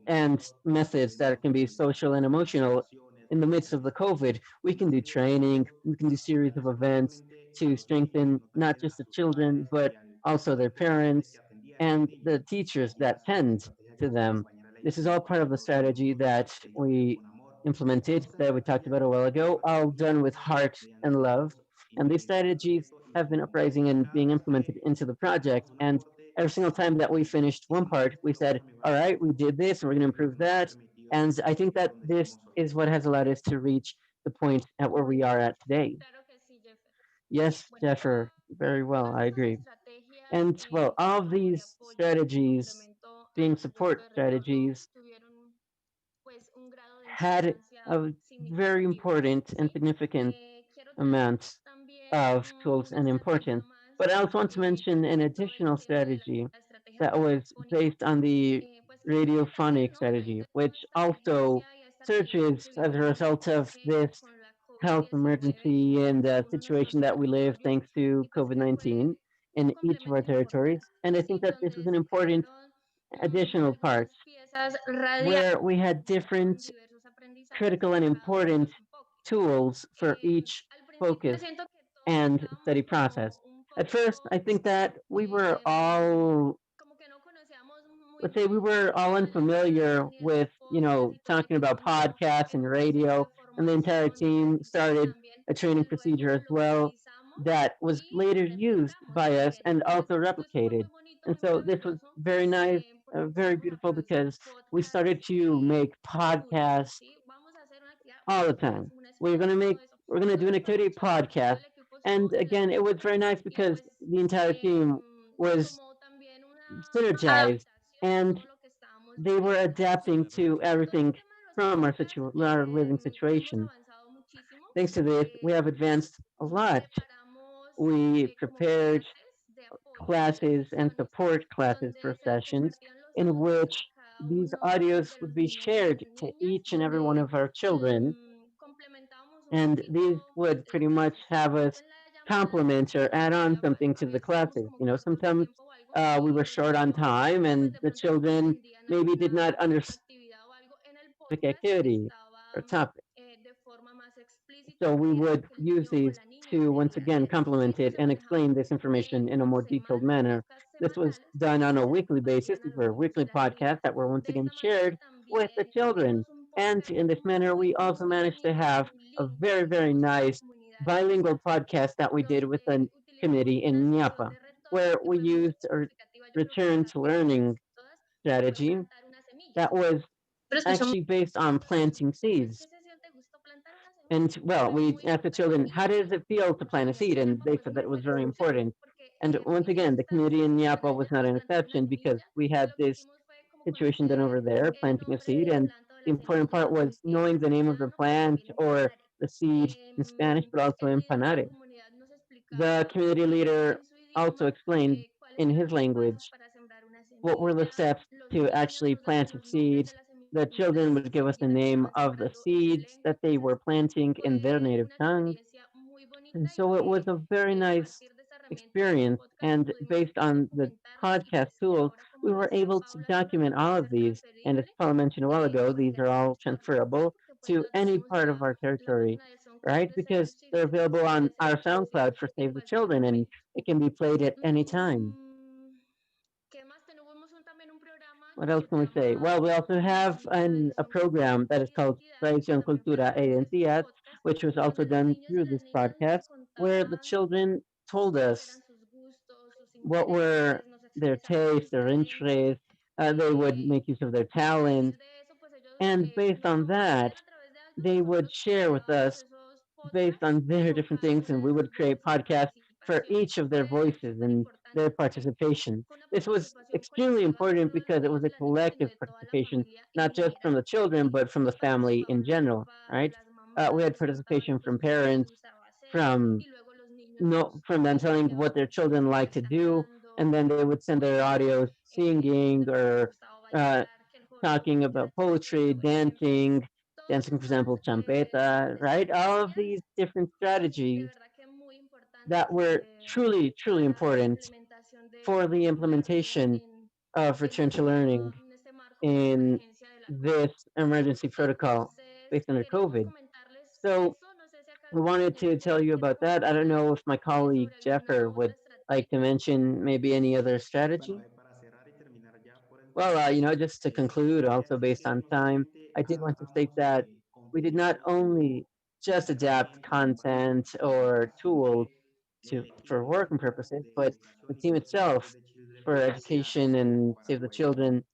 and methods that can be social and emotional in the midst of the COVID. We can do training, we can do series of events to strengthen not just the children, but also their parents and the teachers that tend to them. This is all part of the strategy that we implemented, that we talked about a while ago, all done with heart and love. And these strategies have been uprising and being implemented into the project. And every single time that we finished one part, we said, all right, we did this and we're going to improve that. And I think that this is what has allowed us to reach the point at where we are at today. Yes, Jeffer, very well, I agree. And well, all of these strategies, being support strategies, had a very important and significant amount of tools and importance. But I also want to mention an additional strategy that was based on the radiophonic strategy, which also surges as a result of this health emergency and the situation that we live thanks to COVID-19 in each of our territories. And I think that this was an important additional part where we had different critical and important tools for each focus and study process. At first, I think that we were all, let's say, we were all unfamiliar with, talking about podcasts and radio, and the entire team started a training procedure as well that was later used by us and also replicated. And so this was very nice, very beautiful because we started to make podcasts all the time. We're gonna do an activity podcast, and again, it was very nice because the entire team was synergized and they were adapting to everything from our living situation. Thanks to this, we have advanced a lot. We prepared classes and support classes for sessions in which these audios would be shared to each and every one of our children, and these would pretty much have us complement or add on something to the classes. Sometimes we were short on time and the children maybe did not understand the activity or topic. So we would use these to once again complement it and explain this information in a more detailed manner. This was done on a weekly basis. These were weekly podcasts that were once again shared with the children. And in this manner, we also managed to have a very, very nice bilingual podcast that we did with a committee in Ñapa, where we used a return to learning strategy that was actually based on planting seeds. And well, we asked the children, how does it feel to plant a seed? And they said that it was very important. And once again, the community in Niapa was not an exception because we had this situation done over there, planting a seed. And the important part was knowing the name of the plant or the seed in Spanish, but also in Panare. The community leader also explained in his language what were the steps to actually plant a seed. The children would give us the name of the seeds that they were planting in their native tongue. And so it was a very nice experience. And based on the podcast tools, we were able to document all of these. And as Paula mentioned a while ago, these are all transferable to any part of our territory, right? Because they're available on our SoundCloud for Save the Children and it can be played at any time. What else can we say? Well, we also have a program that is called Tradición, Cultura e Identidad, which was also done through this podcast, where the children told us what were their tastes, their interests. They would make use of their talent. And based on that, they would share with us based on their different things, and we would create podcasts for each of their voices and their participation. This was extremely important because it was a collective participation, not just from the children, but from the family in general, right? We had participation from parents, from no, from them telling what their children like to do, and then they would send their audios singing or uh, talking about poetry, dancing, for example, champeta, right? All of these different strategies that were truly, truly important for the implementation of return to learning in this emergency protocol based on the COVID. So we wanted to tell you about that. I don't know if my colleague Jeffer would like to mention maybe any other strategy. Well, just to conclude, also based on time, I did want to state that we did not only just adapt content or tools for working purposes, but the team itself for education and Save the Children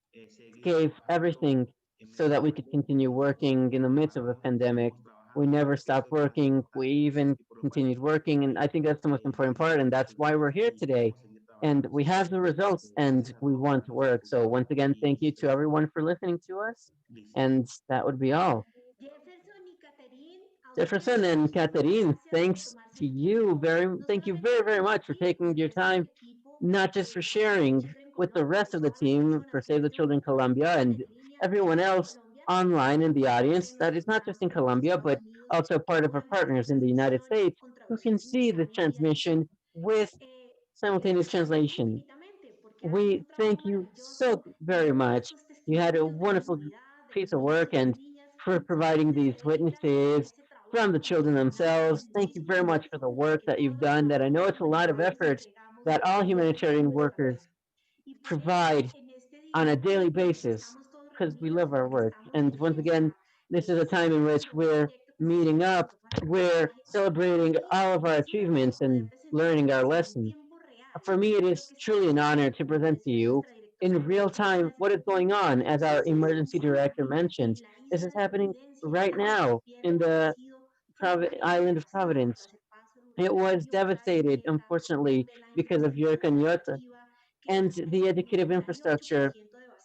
gave everything so that we could continue working in the midst of a pandemic. We never stopped working. We even continued working. And I think that's the most important part. And that's why we're here today. And we have the results and we want to work. So, once again, thank you to everyone for listening to us. And that would be all. Jefferson y Catherine, a Jefferson ustedes and muchísimas Catherine, gracias por tomarse el tiempo, no thank you solamente de very much for compartir, taking your expresar el time, equipo not just for de Save the sharing Children with the Colombia, rest de of the todas las team personas for que en Save the este Children momento Colombia están and en línea everyone desde else Colombia, online in the pero que audience nos that is not just encontramos in también en Colombia, but Estados Unidos also part of our con esta partners in the United transmisión States con who can traducción see this simultánea vía Zoom. transmission with Les simultaneous agradecemos translation. infinitamente porque han hecho We un trabajo thank you so maravilloso de very llevar much. estos You had a testimonios de wonderful comunidad, de los piece of niños work y las and niñas for providing de these Cerequila y witnesses ese from the trabajo children extraordinario. themselves. Thank you very Muchísimas much for the gracias work porque that todos you've los done. That I know trabajadores it's a lot of humanitarios effort entregamos that all todo el humanitarian tiempo de la workers vida. Y por eso provide en este on día a daily porque basis estamos todos because we reunidos love y our porque work. estamos And en once again, fiesta, this is a time in which celebrando un we're proyecto que se meeting llama up, Retorno al we're Aprendizaje celebrating y all of our es una alegría achievements poder and learning our presentarles en lessons. tiempo real For me, it lo is que está truly an honor pasando, to como present to decía you nuestra in directora, real time mientras what is going on. As our emergency director mentioned, en la this isla is de happening Providencia, right en ese now in infierno que ha the sido terrible, island of devastador Providence. tras el paso del It huracán was devastated, Iota, unfortunately, donde la because of infraestructura Yurkanyota, educativa and quedó the educative 98% infrastructure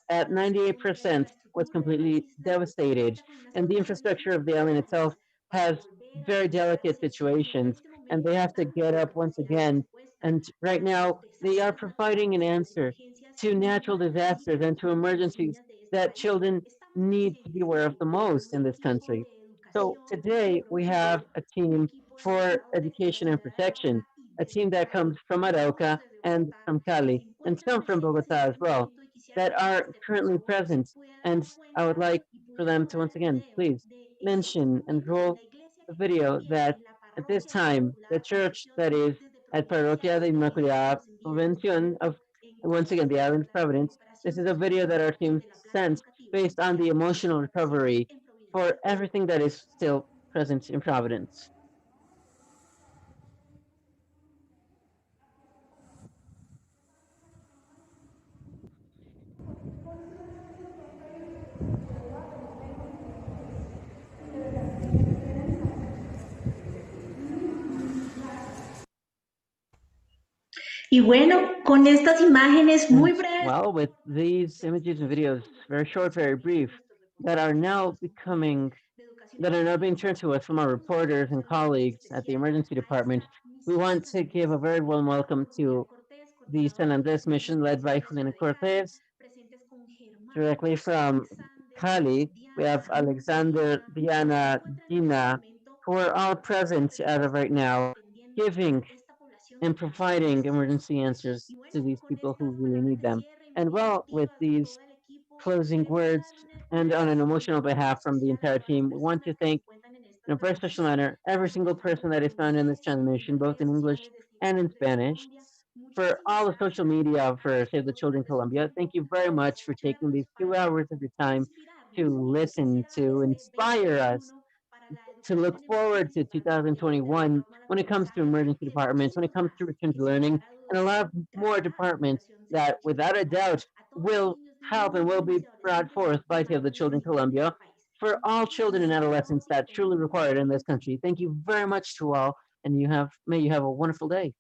at devastada, una 98% was infraestructura de una completely isla que devastated. cuenta con unas And the autoridades infrastructure muy of the island itself precarias para has volver a very realizar delicate ese sueño que en situations, este and they momento have to get tanta up once capacidad les again. cuesta And right tras los now, they are desastres providing an naturales, las answer emergencias to muy natural fuertes disasters que and los to niños y las emergencies niñas de este that país children están need to be presentes aware of the con most in un this equipo country. de So educación, today we have a un team equipo for encargado desde la education and ciudad de protection, Arauca y a desde team that Cali comes from y otros Arauca desde and Bogotá from que se Cali and encuentran some from presentes en Bogota as este well momento y quisiera that que are este por currently favor present. pudiera And dar I would cuenta like y for pudiera them to rolar once el again, video please de en estos mention and momentos en roll la iglesia the que queda video también that en la at this parroquia time, the Inmaculada church Concepción that is desde at Providencia, Parroquia de Inmaculada nos envía en este Convention of, momento once again, the island of la Providence, this recuperación is a video that our socioeconómica team de la plaza sent educativa based on que the aún se emotional encuentra presente recovery en for Providencia. everything that is still present in Providence. Y bueno, con estas imágenes muy And breves well, with these images and videos, very short, very brief, that are now being turned to us from our reporters and colleagues at the emergency department, we want to give a very warm welcome to the San Andres mission led by Juliana Cortez. presentes con Germán, Directly from Alexander, Cali, we have Diana, Alexander, Diana, que se Diana, encuentran en este Dina, momento who are all present as of right now, giving esta población and que tanto lo providing necesita. emergency answers Y bueno, to these con people who estas really palabras need de them. cierre And muy well, with emotivas de these todo el equipo, closing queremos words dar un and on an emotional agradecimiento muy behalf from the especial a entire todas las team, we want personas to que se thank encuentran en esta in a very special transmisión, manner every single aprovechando person that is también found in this desde transmission, both redes in English sociales, desde and in Internet Spanish, Colombia. for Muchísimas all the social gracias porque media for Save the agradecemos Children por este Colombia. Thank tiempo you very de much for taking escucharnos these para 2 hours of your time to inspirarnos y yo listen, quisiera to este inspire us, 2021 para la to look educación en forward to emergencias, para los proyectos de 2021 retorno al when it comes to aprendizaje emergency y de departments, when it muchísimos comes más to return que to sin learning, lugar a and a dudas lot of more traerá la departments Fundación Save that the Children without a Colombia doubt a todos los will niños, help and niñas, will be jóvenes y brought adolescentes forth que by Save más the lo Children necesitan en Colombia este país. for all Muchísimas children and gracias a adolescents todos y that que tengan truly un bonito require it in día. this country. Thank you very much to all, and may you have a wonderful day.